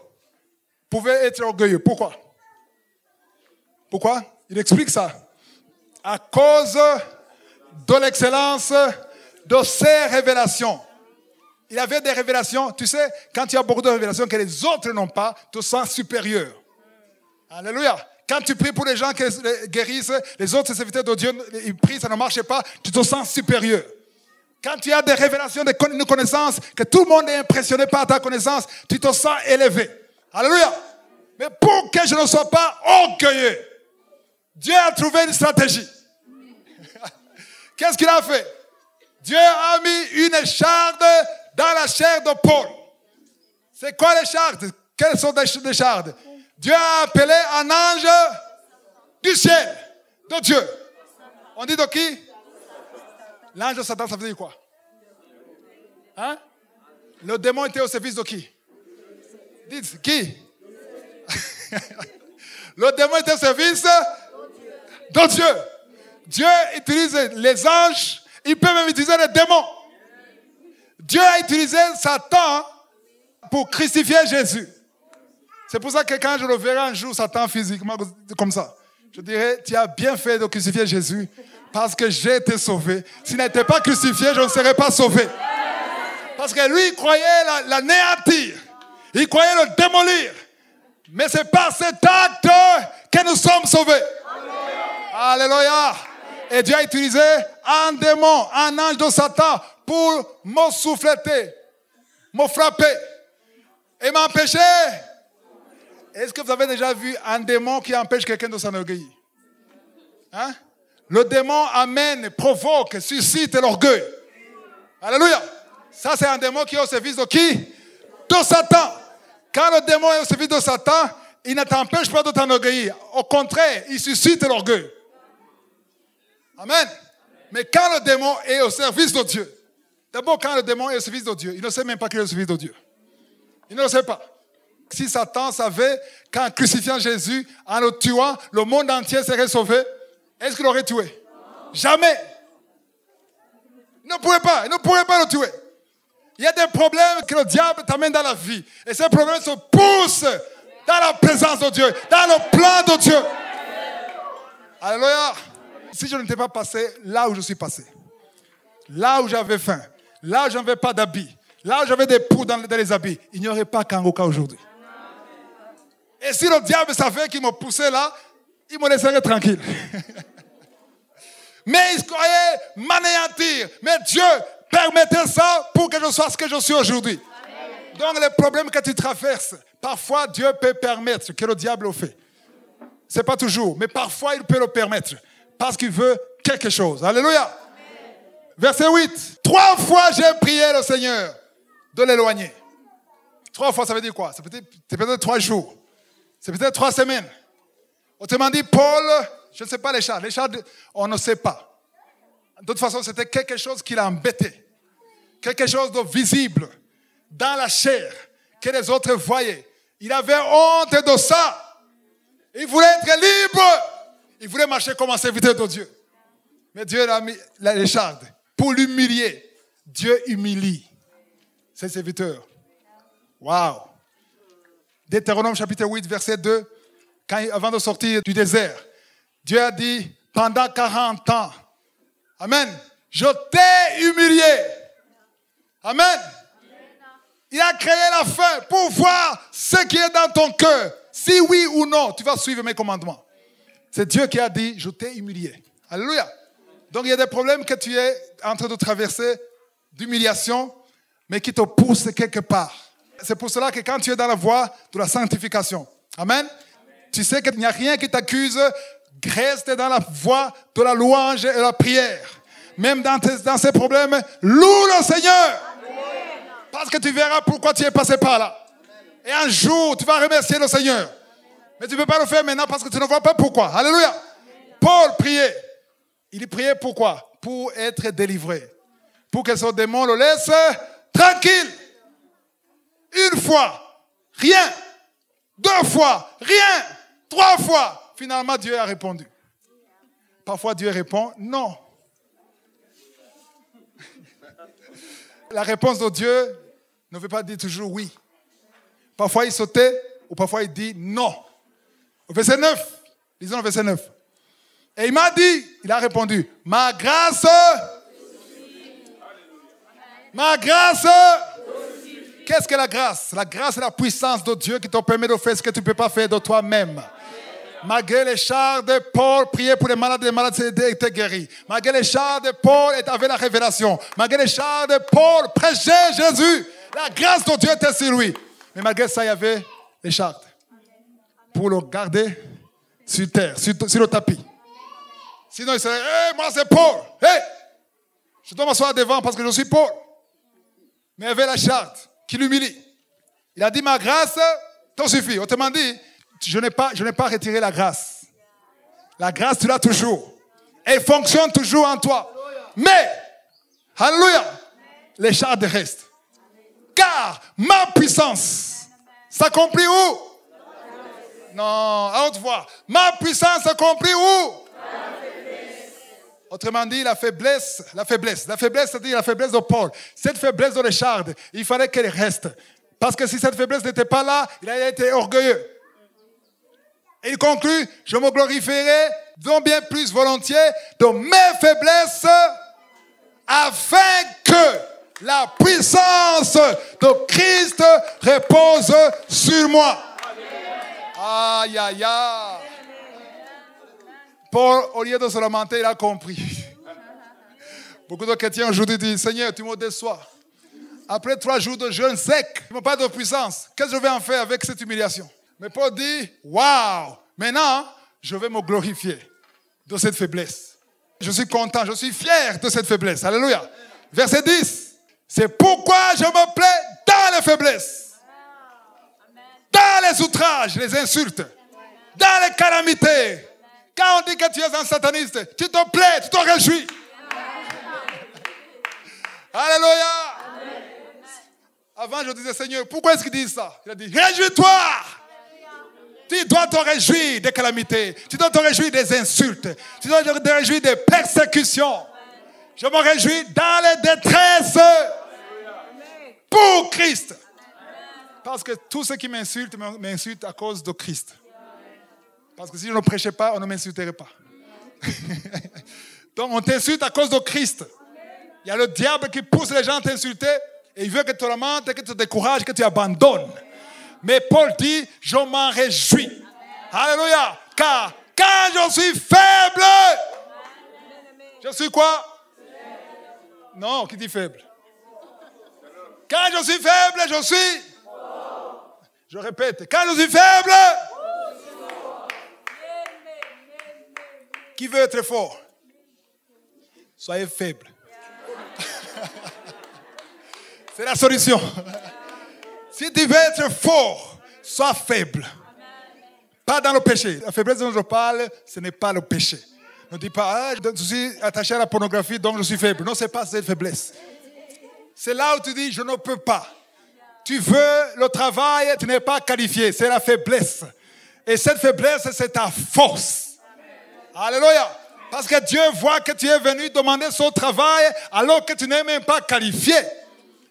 pouvait être orgueilleux? Pourquoi? Pourquoi? Il explique ça. À cause de l'excellence de ses révélations. Il avait des révélations. Tu sais, quand tu as beaucoup de révélations que les autres n'ont pas, tu te sens supérieur. Alléluia. Quand tu pries pour les gens qui guérissent, les autres serviteurs de Dieu, ils prient, ça ne marche pas, tu te sens supérieur. Quand tu as des révélations, des connaissances, que tout le monde est impressionné par ta connaissance, tu te sens élevé. Alléluia. Mais pour que je ne sois pas orgueilleux, Dieu a trouvé une stratégie. Qu'est-ce qu'il a fait? Dieu a mis une écharde dans la chair de Paul. C'est quoi l'écharde? Quelles sont les échardes? Dieu a appelé un ange du ciel, de Dieu. On dit de qui? L'ange de Satan, ça veut dire quoi? Hein? Le démon était au service de qui? Dites, qui? Le démon était au service de Dieu. Dieu utilise les anges, il peut même utiliser les démons. Dieu a utilisé Satan pour crucifier Jésus. C'est pour ça que quand je le verrai un jour, Satan physiquement, comme ça, je dirais, tu as bien fait de crucifier Jésus parce que j'ai été sauvé. S'il n'était pas crucifié, je ne serais pas sauvé. Parce que lui, il croyait l'anéantir. Il croyait le démolir. Mais c'est par cet acte que nous sommes sauvés. Alléluia. Et Dieu a utilisé un démon, un ange de Satan pour me souffleter, me frapper et m'empêcher. Est-ce que vous avez déjà vu un démon qui empêche quelqu'un de s'enorgueillir? Hein? Le démon amène, provoque, suscite l'orgueil. Alléluia. Ça, c'est un démon qui est au service de qui? De Satan. Quand le démon est au service de Satan, il ne t'empêche pas de t'enorgueillir. Au contraire, il suscite l'orgueil. Amen. Mais quand le démon est au service de Dieu, d'abord quand le démon est au service de Dieu, il ne sait même pas qu'il est au service de Dieu. Il ne le sait pas. Si Satan savait qu'en crucifiant Jésus, en le tuant, le monde entier serait sauvé, est-ce qu'il l'aurait tué? Non. Jamais. Il ne pourrait pas le tuer. Il y a des problèmes que le diable t'amène dans la vie. Et ces problèmes se poussent dans la présence de Dieu, dans le plan de Dieu. Alléluia. Si je n'étais pas passé là où je suis passé, là où j'avais faim, là où je n'avais pas d'habits, là où j'avais des poux dans les habits, il n'y aurait pas Kangoka aujourd'hui. Et si le diable savait qu'il me poussait là, il me laisserait tranquille. Mais il croyait m'anéantir. Mais Dieu permettait ça pour que je sois ce que je suis aujourd'hui. Donc les problèmes que tu traverses, parfois Dieu peut permettre que le diable le fait. Ce n'est pas toujours, mais parfois il peut le permettre. Parce qu'il veut quelque chose. Alléluia. Amen. Verset 8. 3 fois j'ai prié le Seigneur de l'éloigner. 3 fois, ça veut dire quoi? C'est peut-être 3 jours. C'est peut-être 3 semaines. Autrement dit, Paul, je ne sais pas l'écharde. L'écharde, on ne sait pas. De toute façon, c'était quelque chose qui l'a embêté. Quelque chose de visible dans la chair que les autres voyaient. Il avait honte de ça. Il voulait être libre. Il voulait marcher comme un serviteur de Dieu. Mais Dieu a mis l'écharde pour l'humilier. Dieu humilie ses serviteurs. Waouh! Deutéronome chapitre 8, verset 2. Avant de sortir du désert, Dieu a dit, pendant 40 ans, Amen, je t'ai humilié. Amen. Il a créé la fin pour voir ce qui est dans ton cœur. Si oui ou non, tu vas suivre mes commandements. C'est Dieu qui a dit, je t'ai humilié. Alléluia. Donc il y a des problèmes que tu es en train de traverser d'humiliation, mais qui te poussent quelque part. C'est pour cela que quand tu es dans la voie de la sanctification, Amen, tu sais qu'il n'y a rien qui t'accuse, reste dans la voie de la louange et la prière. Même dans ces problèmes, loue le Seigneur. Parce que tu verras pourquoi tu es passé par là. Et un jour, tu vas remercier le Seigneur. Mais tu ne peux pas le faire maintenant parce que tu ne vois pas pourquoi. Alléluia. Paul priait. Il priait pourquoi? Pour être délivré. Pour que son démon le laisse tranquille. Une fois, rien. 2 fois, rien. 3 fois. Finalement, Dieu a répondu. Parfois, Dieu répond non. La réponse de Dieu ne veut pas dire toujours oui. Parfois, il sautait ou parfois, il dit non. Au verset 9, lisons le verset 9. Et il m'a dit, il a répondu, ma grâce, qu'est-ce que la grâce? La grâce est la puissance de Dieu qui te permet de faire ce que tu ne peux pas faire de toi-même. Malgré les chars de Paul, prier pour les malades étaient guéris. Malgré les chars de Paul, avait la révélation. Malgré les chars de Paul, prêchait Jésus. La grâce de Dieu était sur lui. Mais malgré ça, il y avait les chars pour le garder sur terre, sur le tapis. Sinon, il serait, hey, moi c'est Paul. Hey, je dois m'asseoir devant parce que je suis Paul. Mais il y avait la charte qui l'humilie. Il a dit, ma grâce t'en suffit. Autrement dit, je n'ai pas retiré la grâce. La grâce, tu l'as toujours. Elle fonctionne toujours en toi. Mais, alléluia, les chartes restent. Car ma puissance s'accomplit où? Non, à haute voix. Ma puissance s'accomplit où? Autrement dit, la faiblesse, c'est-à-dire la faiblesse de Paul. Cette faiblesse de Richard, il fallait qu'elle reste. Parce que si cette faiblesse n'était pas là, il a été orgueilleux. Et il conclut, je me glorifierai donc bien plus volontiers de mes faiblesses afin que la puissance de Christ repose sur moi. Aïe, aïe, aïe. Paul, au lieu de se lamenter, il a compris. Beaucoup de chrétiens aujourd'hui disent, Seigneur, tu me déçois. Après 3 jours de jeûne sec, tu n'as pas de puissance. Qu'est-ce que je vais en faire avec cette humiliation? Mais Paul dit, waouh, maintenant, je vais me glorifier de cette faiblesse. Je suis content, je suis fier de cette faiblesse. Alléluia. Verset 10. C'est pourquoi je me plais dans les faiblesses, dans les outrages, les insultes, dans les calamités. Quand on dit que tu es un sataniste, tu te plais, tu te réjouis. Alléluia. Avant, je disais, Seigneur, pourquoi est-ce qu'il dit ça? Il a dit, réjouis-toi. Tu dois te réjouir des calamités. Tu dois te réjouir des insultes. Tu dois te réjouir des persécutions. Je me réjouis dans les détresses pour Christ. Parce que tous ceux qui m'insultent à cause de Christ. Parce que si je ne prêchais pas, on ne m'insulterait pas. Donc on t'insulte à cause de Christ. Il y a le diable qui pousse les gens à t'insulter et il veut que tu te lamentes, que tu te décourages, que tu abandonnes. Mais Paul dit, je m'en réjouis. Alléluia. Car quand je suis faible, je suis quoi? Non, qui dit faible? Quand je suis faible, je suis... Je répète, quand je suis faible... Qui veut être fort? Soyez faible. C'est la solution. Si tu veux être fort, sois faible. Pas dans le péché. La faiblesse dont je parle, ce n'est pas le péché. Ne dis pas, je suis attaché à la pornographie, donc je suis faible. Non, ce n'est pas cette faiblesse. C'est là où tu dis, je ne peux pas. Tu veux le travail, tu n'es pas qualifié. C'est la faiblesse. Et cette faiblesse, c'est ta force. Alléluia. Parce que Dieu voit que tu es venu demander son travail alors que tu n'es même pas qualifié.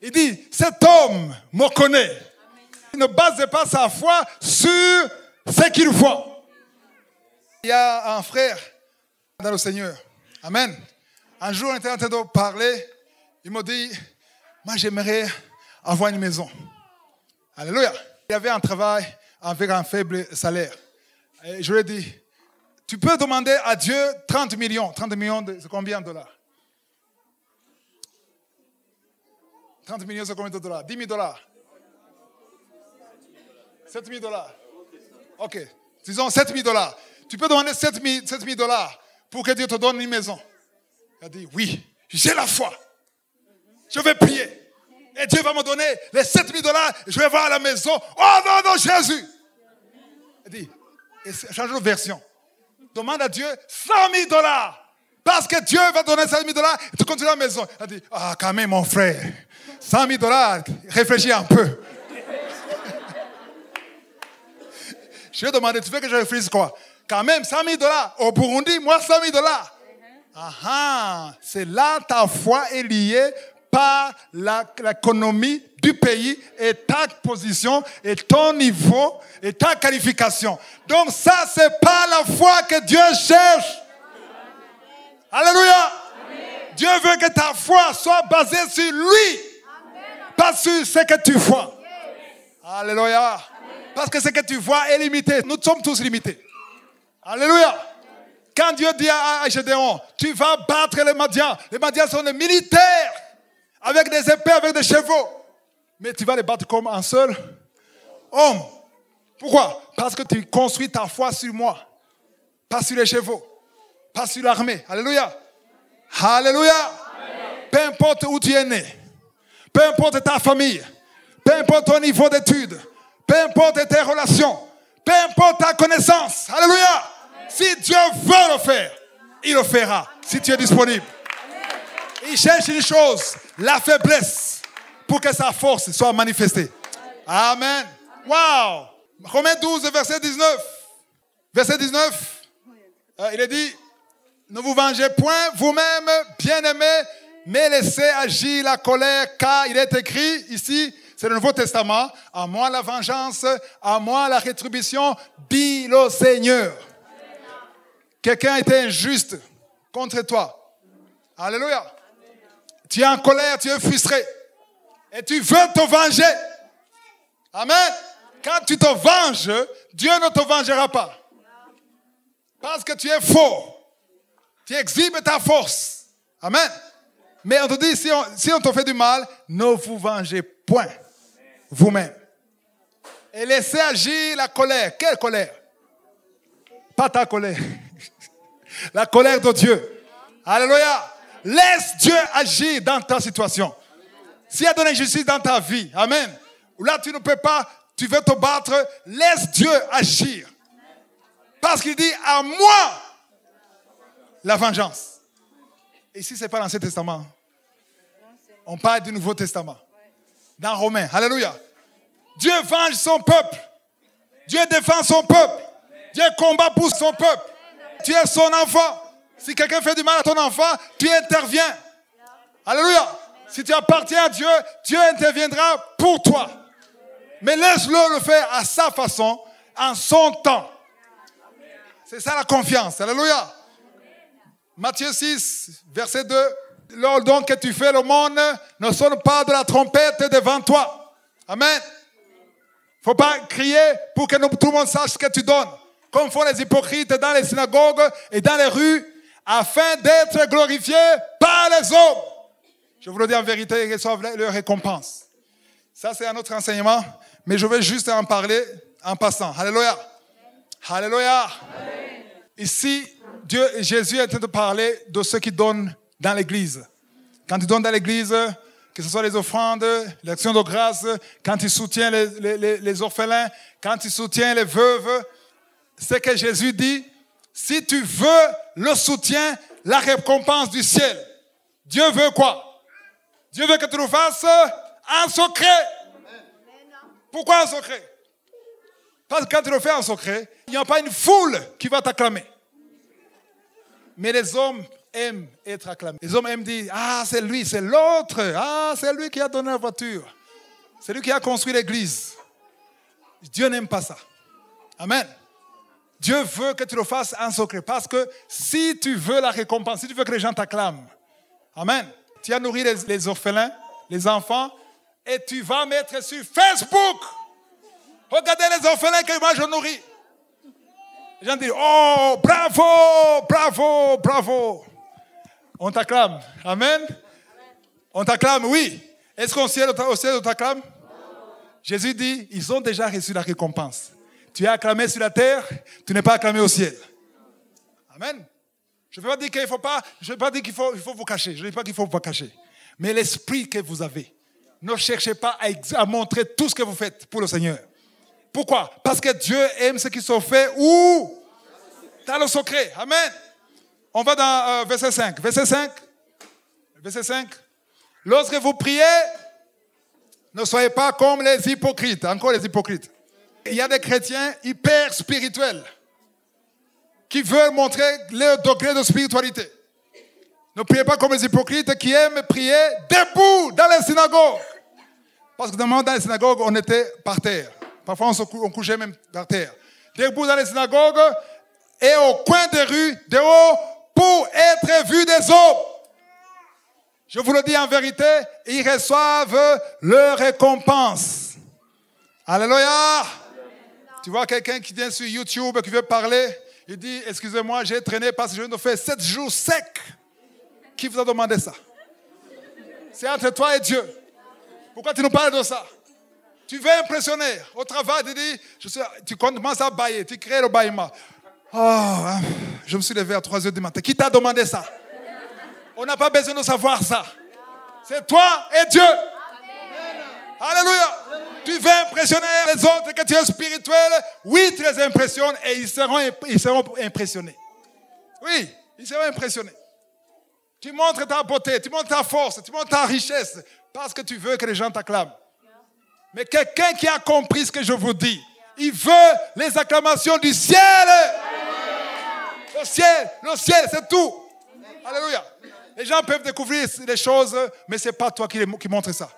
Il dit, cet homme me connaît. Il ne base pas sa foi sur ce qu'il voit. Il y a un frère dans le Seigneur. Amen. Un jour, on était en train de parler. Il m'a dit, moi j'aimerais avoir une maison. Alléluia. Il y avait un travail avec un faible salaire. Et je lui ai dit, tu peux demander à Dieu 30 millions. 30 millions, c'est combien de dollars? 30 millions, c'est combien de dollars? 10 000 dollars. 7 000 dollars. Ok. Disons 7 000 dollars. Tu peux demander 7 000 dollars pour que Dieu te donne une maison. Il a dit, oui, j'ai la foi. Je vais prier. Et Dieu va me donner les 7 000 dollars. Je vais voir la maison. Oh non, non, Jésus. Il dit, change de version. Demande à Dieu 100 000 dollars. Parce que Dieu va donner 100 000 dollars et tu continues la maison. Il a dit, ah, quand même, mon frère. 100 000 dollars, réfléchis un peu. Je vais demander, tu veux que je réfléchisse quoi? Quand même, 100 000 dollars. Au Burundi, moi, 100 000 dollars. C'est là ta foi est liée par l'économie du pays et ta position et ton niveau et ta qualification. Donc ça, c'est pas la foi que Dieu cherche. Alléluia. Dieu veut que ta foi soit basée sur lui, pas sur ce que tu vois. Alléluia. Parce que ce que tu vois est limité. Nous sommes tous limités. Alléluia. Quand Dieu dit à Gédéon, tu vas battre les Madians. Les Madians sont des militaires avec des épées, avec des chevaux. Mais tu vas les battre comme un seul homme. Pourquoi? Parce que tu construis ta foi sur moi. Pas sur les chevaux. Pas sur l'armée. Alléluia. Alléluia. Amen. Peu importe où tu es né. Peu importe ta famille. Peu importe ton niveau d'études. Peu importe tes relations. Peu importe ta connaissance. Alléluia. Amen. Si Dieu veut le faire, il le fera. Si tu es disponible. Il cherche une chose, la faiblesse, pour que sa force soit manifestée. Amen. Wow. Romains 12, verset 19. Verset 19, il est dit, ne vous vengez point vous-même, bien-aimés, mais laissez agir la colère, car il est écrit ici, c'est le Nouveau Testament, à moi la vengeance, à moi la rétribution, dit le Seigneur. Quelqu'un était injuste contre toi. Alléluia. Tu es en colère, tu es frustré. Et tu veux te venger. Amen. Quand tu te venges, Dieu ne te vengera pas. Parce que tu es fort. Tu exhibes ta force. Amen. Mais on te dit, si on te fait du mal, ne vous vengez point vous-même. Et laissez agir la colère. Quelle colère? Pas ta colère. La colère de Dieu. Alléluia. Laisse Dieu agir dans ta situation. S'il y a de l'injustice dans ta vie, amen, là tu ne peux pas, tu veux te battre, laisse Dieu agir. Parce qu'il dit, à moi, la vengeance. Ici, ce n'est pas l'Ancien Testament. On parle du Nouveau Testament. Dans Romains, alléluia. Dieu venge son peuple. Dieu défend son peuple. Dieu combat pour son peuple. Tu es son enfant. Si quelqu'un fait du mal à ton enfant, tu interviens. Alléluia. Si tu appartiens à Dieu, Dieu interviendra pour toi. Mais laisse-le le faire à sa façon, en son temps. C'est ça la confiance. Alléluia. Matthieu 6, verset 2. Lors donc que tu fais le monde, ne sonne pas de la trompette devant toi. Amen. Il ne faut pas crier pour que tout le monde sache ce que tu donnes. Comme font les hypocrites dans les synagogues et dans les rues, afin d'être glorifiés par les hommes. Je vous le dis en vérité, ils reçoivent leur récompense. Ça, c'est un autre enseignement, mais je vais juste en parler en passant. Alléluia. Alléluia. Amen. Ici, Jésus est en train de parler de ceux qui donnent dans l'église. Quand tu donnes dans l'église, que ce soit les offrandes, l'action de grâce, quand tu soutiens les orphelins, quand tu soutiens les veuves, c'est que Jésus dit, si tu veux le soutien, la récompense du ciel. Dieu veut quoi? Dieu veut que tu le fasses en secret. Pourquoi en secret? Parce que quand tu le fais en secret, il n'y a pas une foule qui va t'acclamer. Mais les hommes aiment être acclamés. Les hommes aiment dire, ah, c'est lui, c'est l'autre. Ah, c'est lui qui a donné la voiture. C'est lui qui a construit l'église. Dieu n'aime pas ça. Amen. Dieu veut que tu le fasses en secret. Parce que si tu veux la récompense, si tu veux que les gens t'acclament, amen, tu as nourri les orphelins, les enfants, et tu vas mettre sur Facebook. Regardez les orphelins que moi je nourris. Les gens disent, oh, bravo, bravo, bravo. On t'acclame. Amen. On t'acclame, oui. Est-ce qu'au ciel, on t'acclame? Jésus dit, ils ont déjà reçu la récompense. Tu es acclamé sur la terre, tu n'es pas acclamé au ciel. Amen. Je ne veux pas dire qu'il faut pas, je ne veux pas dire qu'il faut vous cacher. Je ne dis pas qu'il faut vous cacher. Mais l'esprit que vous avez, ne cherchez pas à montrer tout ce que vous faites pour le Seigneur. Pourquoi? Parce que Dieu aime ce qui se fait où? Dans le secret. Amen. On va dans verset 5. Verset 5. Verset 5. Lorsque vous priez, ne soyez pas comme les hypocrites. Encore les hypocrites. Il y a des chrétiens hyper spirituels qui veulent montrer leur degré de spiritualité. Ne priez pas comme les hypocrites qui aiment prier debout dans les synagogues. Parce que normalement dans les synagogues, on était par terre. Parfois, on couchait même par terre. Debout dans les synagogues et au coin des rues, de haut, pour être vus des hommes. Je vous le dis en vérité, ils reçoivent leur récompense. Alléluia. Tu vois quelqu'un qui vient sur YouTube, qui veut parler, il dit, excusez-moi, j'ai traîné parce que je viens de faire 7 jours secs. Qui vous a demandé ça? C'est entre toi et Dieu. Pourquoi tu nous parles de ça? Tu veux impressionner. Au travail, tu commences à bailler, tu crées le bâillement. Oh, je me suis levé à 3 heures du matin. Qui t'a demandé ça? On n'a pas besoin de savoir ça. C'est toi et Dieu. Amen. Alléluia. Tu veux impressionner les autres, que tu es spirituel. Oui, tu les impressionnes et ils seront impressionnés. Oui, ils seront impressionnés. Tu montres ta beauté, tu montres ta force, tu montres ta richesse parce que tu veux que les gens t'acclament. Mais quelqu'un qui a compris ce que je vous dis, il veut les acclamations du ciel. Le ciel, c'est tout. Alléluia. Les gens peuvent découvrir des choses, mais ce n'est pas toi qui montre ça.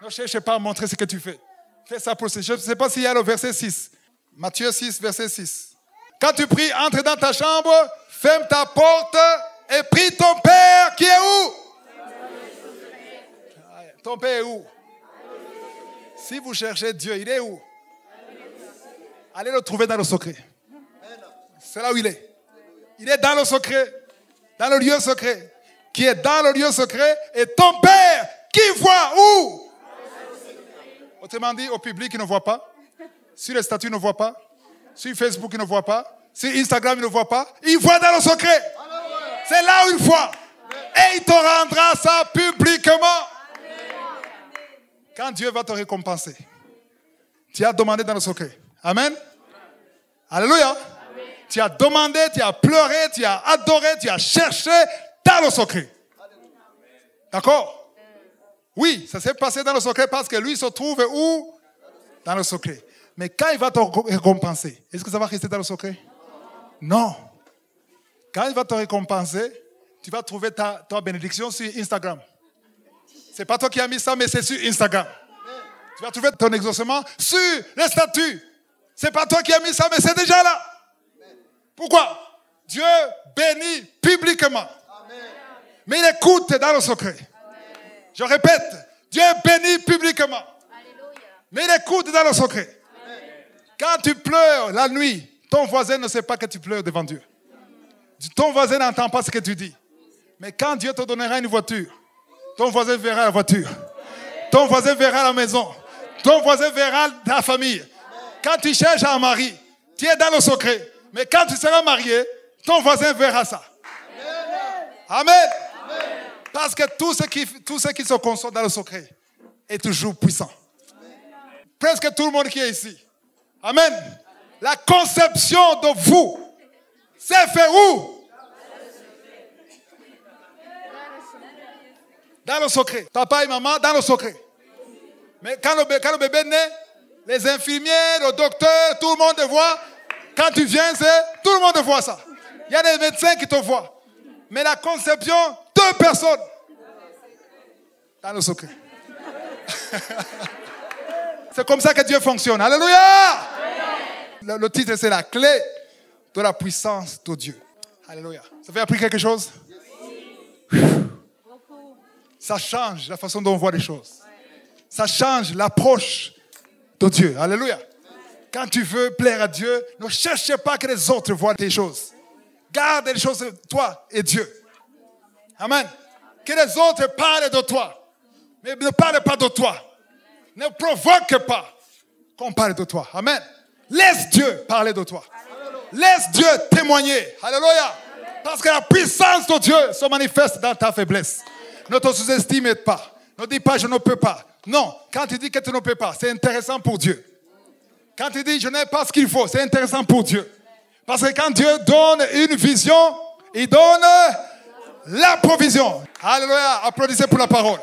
Ne cherche pas à montrer ce que tu fais. Fais ça pour ça. Je ne sais pas s'il y a le verset 6. Matthieu 6, verset 6. Quand tu pries, entre dans ta chambre, ferme ta porte et prie ton Père qui est où? Ton Père est où? Si vous cherchez Dieu, il est où? Allez le trouver dans le secret. C'est là où il est. Il est dans le secret, dans le lieu secret. Qui est dans le lieu secret et ton Père qui voit où? Autrement dit, au public, il ne voit pas. Sur les statuts, il ne voit pas. Sur Facebook, il ne voit pas. Sur Instagram, il ne voit pas. Il voit dans le secret. C'est là où il voit. Et il te rendra ça publiquement. Quand Dieu va te récompenser, tu as demandé dans le secret. Amen. Alléluia. Amen. Tu as demandé, tu as pleuré, tu as adoré, tu as cherché dans le secret. D'accord? Oui, ça s'est passé dans le secret parce que lui se trouve où? Dans le secret. Mais quand il va te récompenser, est-ce que ça va rester dans le secret? Non. Quand il va te récompenser, tu vas trouver ta bénédiction sur Instagram. Ce n'est pas toi qui as mis ça, mais c'est sur Instagram. Tu vas trouver ton exaucement sur le statut. Ce n'est pas toi qui as mis ça, mais c'est déjà là. Pourquoi? Dieu bénit publiquement. Mais il écoute dans le secret. Je répète, Dieu bénit publiquement. Mais il écoute dans le secret. Quand tu pleures la nuit, ton voisin ne sait pas que tu pleures devant Dieu. Ton voisin n'entend pas ce que tu dis. Mais quand Dieu te donnera une voiture, ton voisin verra la voiture. Ton voisin verra la maison. Ton voisin verra ta famille. Quand tu cherches un mari, tu es dans le secret. Mais quand tu seras marié, ton voisin verra ça. Amen. Parce que tout ce qui se conçoit dans le secret est toujours puissant. Presque tout le monde qui est ici. Amen. La conception de vous, c'est fait où? Dans le secret. Papa et maman, dans le secret. Mais quand le bébé naît, Les infirmiers, le docteur, tout le monde te voit. Quand tu viens, tout le monde voit ça. Il y a des médecins qui te voient. Mais la conception, 2 personnes. Dans le secret. C'est comme ça que Dieu fonctionne. Alléluia! Le titre, c'est la clé de la puissance de Dieu. Alléluia. Ça fait appris quelque chose? Ça change la façon dont on voit les choses. Ça change l'approche de Dieu. Alléluia. Quand tu veux plaire à Dieu, ne cherche pas que les autres voient tes choses. Garde les choses de toi et Dieu. Amen. Que les autres parlent de toi. Mais ne parle pas de toi. Ne provoque pas qu'on parle de toi. Amen. Laisse Dieu parler de toi. Laisse Dieu témoigner. Alléluia. Parce que la puissance de Dieu se manifeste dans ta faiblesse. Ne te sous-estime pas. Ne dis pas je ne peux pas. Non. Quand tu dis que tu ne peux pas, c'est intéressant pour Dieu. Quand tu dis je n'ai pas ce qu'il faut, c'est intéressant pour Dieu. Parce que quand Dieu donne une vision, il donne la provision. Alléluia. Applaudissez pour la parole.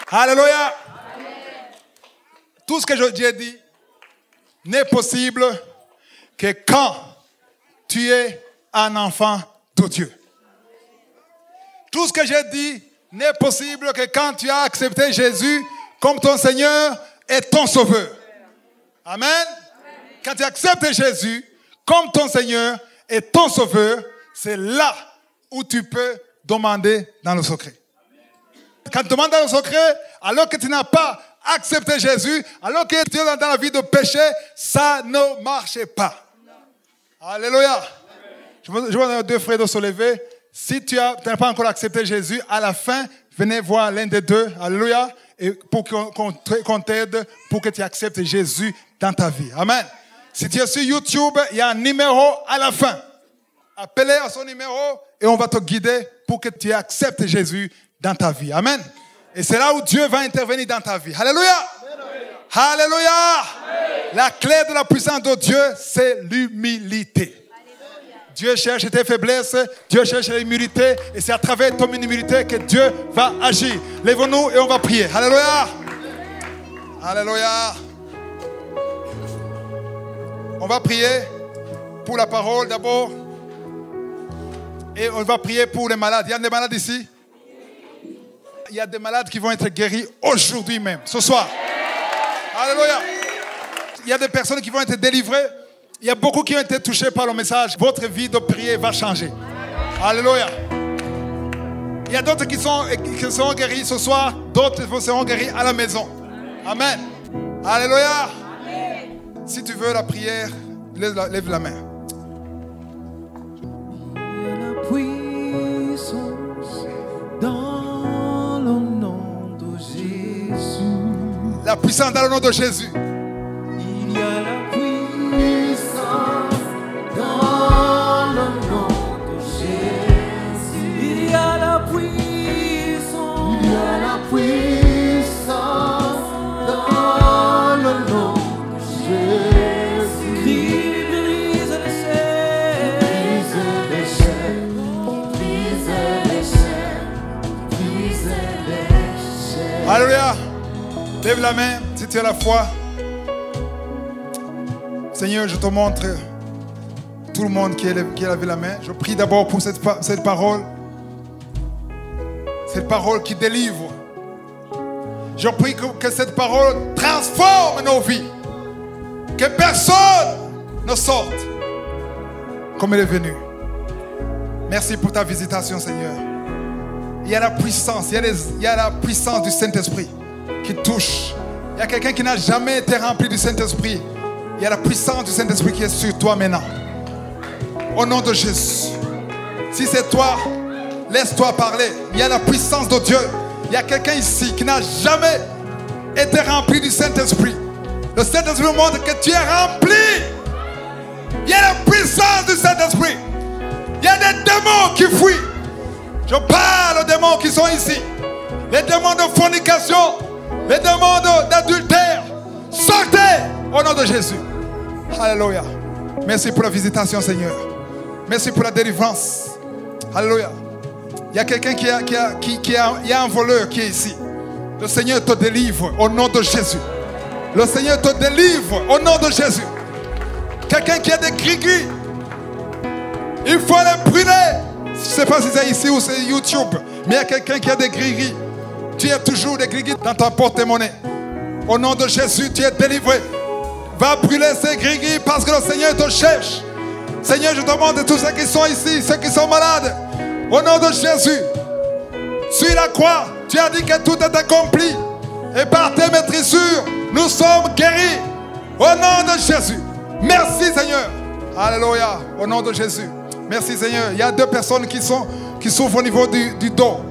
Alléluia. Tout ce que j'ai dit n'est possible que quand tu es un enfant de Dieu. Tout ce que j'ai dit n'est possible que quand tu as accepté Jésus comme ton Seigneur et ton Sauveur. Amen. Quand tu acceptes Jésus comme ton Seigneur et ton Sauveur, c'est là où tu peux demander dans le secret. Quand tu demandes dans le secret, alors que tu n'as pas accepté Jésus, alors que tu es dans la vie de péché, ça ne marche pas. Alléluia. Je vois 2 frères de se lever. Si tu n'as pas encore accepté Jésus, à la fin, venez voir l'un des 2. Alléluia. Et pour qu'on t'aide, pour que tu acceptes Jésus dans ta vie. Amen. Si tu es sur YouTube, il y a un numéro à la fin. Appelez à son numéro et on va te guider pour que tu acceptes Jésus dans ta vie. Amen. Et c'est là où Dieu va intervenir dans ta vie. Alléluia. Alléluia. La clé de la puissance de Dieu, c'est l'humilité. Dieu cherche tes faiblesses, Dieu cherche l'humilité, et c'est à travers ton humilité que Dieu va agir. Lève-nous et on va prier. Alléluia. Alléluia. On va prier pour la parole d'abord. Et on va prier pour les malades. Il y a des malades ici? Il y a des malades qui vont être guéris aujourd'hui même, ce soir. Alléluia. Il y a des personnes qui vont être délivrées. Il y a beaucoup qui ont été touchés par le message. Votre vie de prière va changer. Alléluia. Il y a d'autres qui seront guéris ce soir. D'autres seront guéris à la maison. Amen. Alléluia. Si tu veux la prière, lève la main. Il y a la puissance dans le nom de Jésus. La puissance dans le nom de Jésus. Il y a la puissance dans le nom de Jésus. Il y a la puissance. Il y a la puissance dans le nom de Jésus. Qui brise les chaînes. Brise les chaînes. Brise les chaînes. Brise les chaînes. Alléluia. Lève la main si tu as la foi. Seigneur, je te montre tout le monde qui a levé la main. Je prie d'abord pour cette parole. Cette parole qui délivre. Je prie que cette parole transforme nos vies. Que personne ne sorte comme elle est venue. Merci pour ta visitation, Seigneur. Il y a la puissance, il y a la puissance du Saint-Esprit qui touche. Il y a quelqu'un qui n'a jamais été rempli du Saint-Esprit. Il y a la puissance du Saint-Esprit qui est sur toi maintenant. Au nom de Jésus. Si c'est toi, laisse-toi parler. Il y a la puissance de Dieu. Il y a quelqu'un ici qui n'a jamais été rempli du Saint-Esprit. Le Saint-Esprit montre que tu es rempli. Il y a la puissance du Saint-Esprit. Il y a des démons qui fuient. Je parle aux démons qui sont ici. Les démons de fornication, les démons d'adultère. Sortez au nom de Jésus. Alléluia. Merci pour la visitation, Seigneur. Merci pour la délivrance. Alléluia. Il y a quelqu'un il y a un voleur qui est ici. Le Seigneur te délivre au nom de Jésus. Le Seigneur te délivre au nom de Jésus. Quelqu'un qui a des gris-gris, il faut les brûler. Je ne sais pas si c'est ici ou c'est YouTube, mais il y a quelqu'un qui a des gris-gris. Tu as toujours des gris-gris dans ton porte-monnaie. Au nom de Jésus, tu es délivré. Va brûler ces gris-gris parce que le Seigneur te cherche. Seigneur, je demande à tous ceux qui sont ici, ceux qui sont malades, au nom de Jésus, sur la croix, tu as dit que tout est accompli. Et par tes maîtrisures, nous sommes guéris. Au nom de Jésus. Merci Seigneur. Alléluia. Au nom de Jésus. Merci Seigneur. Il y a 2 personnes qui souffrent au niveau du dos.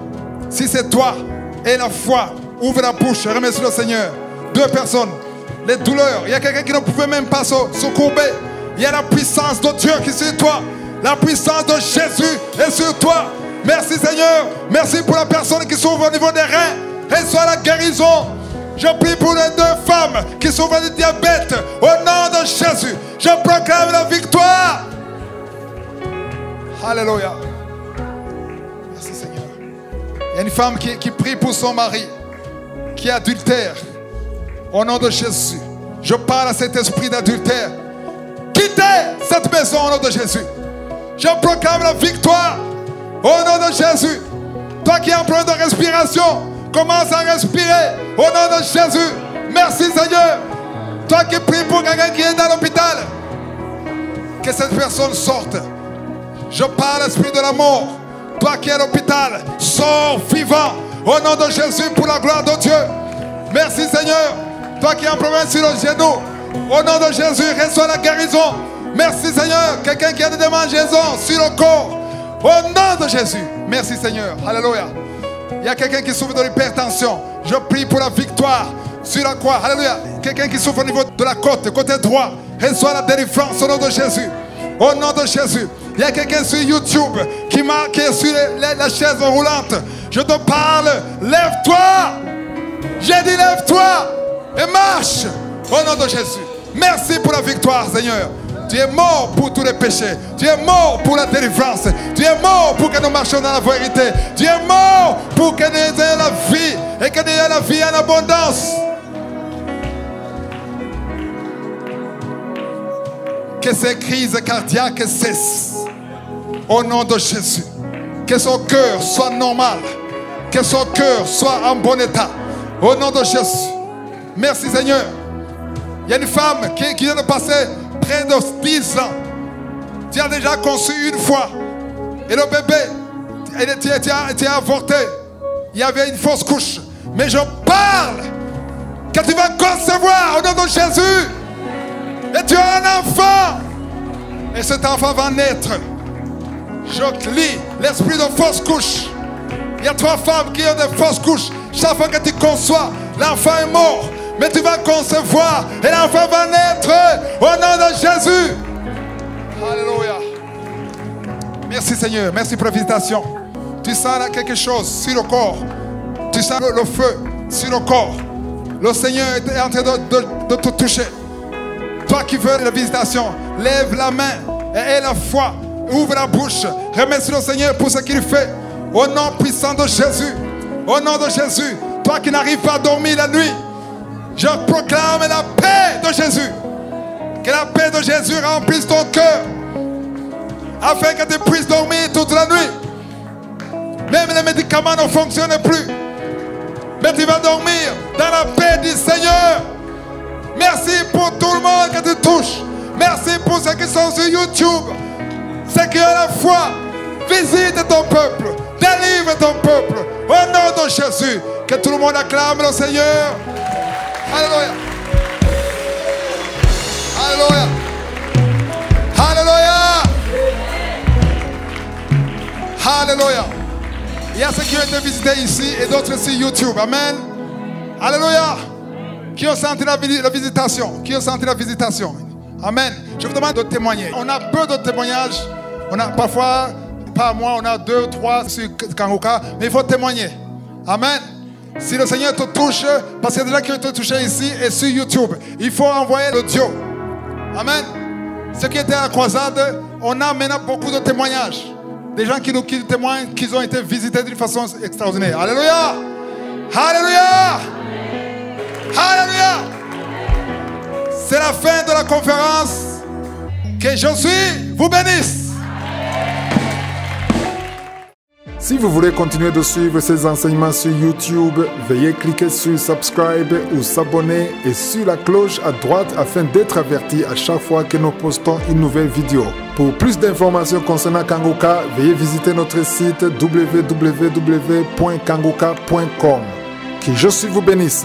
Si c'est toi et la foi, ouvre la bouche. Remercie le Seigneur. 2 personnes. Les douleurs. Il y a quelqu'un qui ne pouvait même pas se courber. Il y a la puissance de Dieu qui est sur toi. La puissance de Jésus est sur toi. Merci Seigneur. Merci pour la personne qui souffre au niveau des reins. Et soit la guérison. Je prie pour les 2 femmes qui souffrent du diabète. Au nom de Jésus. Je proclame la victoire. Alléluia. Merci Seigneur. Il y a une femme qui prie pour son mari qui est adultère. Au nom de Jésus. Je parle à cet esprit d'adultère. Quittez cette maison au nom de Jésus. Je proclame la victoire au nom de Jésus. Toi qui es en problème de respiration, commence à respirer au nom de Jésus. Merci Seigneur. Toi qui pries pour quelqu'un qui est dans l'hôpital, que cette personne sorte. Je parle à l'esprit de la mort. Toi qui es à l'hôpital, sors vivant au nom de Jésus pour la gloire de Dieu. Merci Seigneur. Toi qui es en problème sur le genou, au nom de Jésus, reçois la guérison. Merci Seigneur. Quelqu'un qui a des démangeaisons sur le corps, au nom de Jésus. Merci Seigneur. Alléluia. Il y a quelqu'un qui souffre de l'hypertension. Je prie pour la victoire sur la croix. Alléluia. Quelqu'un qui souffre au niveau de la côte, côté droit. Reçois la délivrance au nom de Jésus. Au nom de Jésus. Il y a quelqu'un sur YouTube qui est sur la chaise roulante. Je te parle. Lève-toi. J'ai dit lève-toi et marche. Au nom de Jésus. Merci pour la victoire, Seigneur. Tu es mort pour tous les péchés. Tu es mort pour la délivrance. Tu es mort pour que nous marchions dans la vérité. Tu es mort pour que nous ayons la vie et que nous ayons la vie en abondance. Que ces crises cardiaques cessent. Au nom de Jésus. Que son cœur soit normal. Que son cœur soit en bon état. Au nom de Jésus. Merci Seigneur. Il y a une femme qui vient de passer près de 10 ans. Tu as déjà conçu une fois. Et le bébé, tu as avorté. Il y avait une fausse couche. Mais je parle que tu vas concevoir au nom de Jésus. Et tu as un enfant. Et cet enfant va naître. Je lis l'esprit de fausse couche. Il y a 3 femmes qui ont des fausses couches. Chaque fois que tu conçois, l'enfant est mort. Mais tu vas concevoir et l'enfant va naître au nom de Jésus. Alléluia. Merci Seigneur. Merci pour la visitation. Tu sens là quelque chose sur le corps. Tu sens le feu sur le corps. Le Seigneur est en train de te toucher. Toi qui veux la visitation, lève la main et aie la foi. Ouvre la bouche. Remercie le Seigneur pour ce qu'il fait. Au nom puissant de Jésus. Au nom de Jésus. Toi qui n'arrives pas à dormir la nuit. Je proclame la paix de Jésus. Que la paix de Jésus remplisse ton cœur. Afin que tu puisses dormir toute la nuit. Même les médicaments ne fonctionnent plus. Mais tu vas dormir dans la paix du Seigneur. Merci pour tout le monde que tu touches. Merci pour ceux qui sont sur YouTube. Ceux qui ont la foi. Visite ton peuple. Délivre ton peuple. Au nom de Jésus. Que tout le monde acclame le Seigneur. Alléluia. Alléluia. Alléluia. Alléluia. Il y a ceux qui ont été visités ici et d'autres sur YouTube. Amen. Alléluia. Qui ont senti la visitation? Qui ont senti la visitation? Amen. Je vous demande de témoigner. On a peu de témoignages. On a parfois, pas moi, on a 2, 3 sur Kanguka. Mais il faut témoigner. Amen. Si le Seigneur te touche, parce qu'il y a des gens qui ont été touchés ici et sur YouTube, il faut envoyer l'audio. Amen. Ceux qui étaient à la croisade, on a maintenant beaucoup de témoignages. Des gens qui témoignent qu'ils ont été visités d'une façon extraordinaire. Alléluia. Alléluia. Alléluia. C'est la fin de la conférence. Que Josué vous bénisse. Si vous voulez continuer de suivre ces enseignements sur YouTube, veuillez cliquer sur Subscribe ou s'abonner et sur la cloche à droite afin d'être averti à chaque fois que nous postons une nouvelle vidéo. Pour plus d'informations concernant Kangoka, veuillez visiter notre site www.kangoka.com. Que Josué vous bénisse.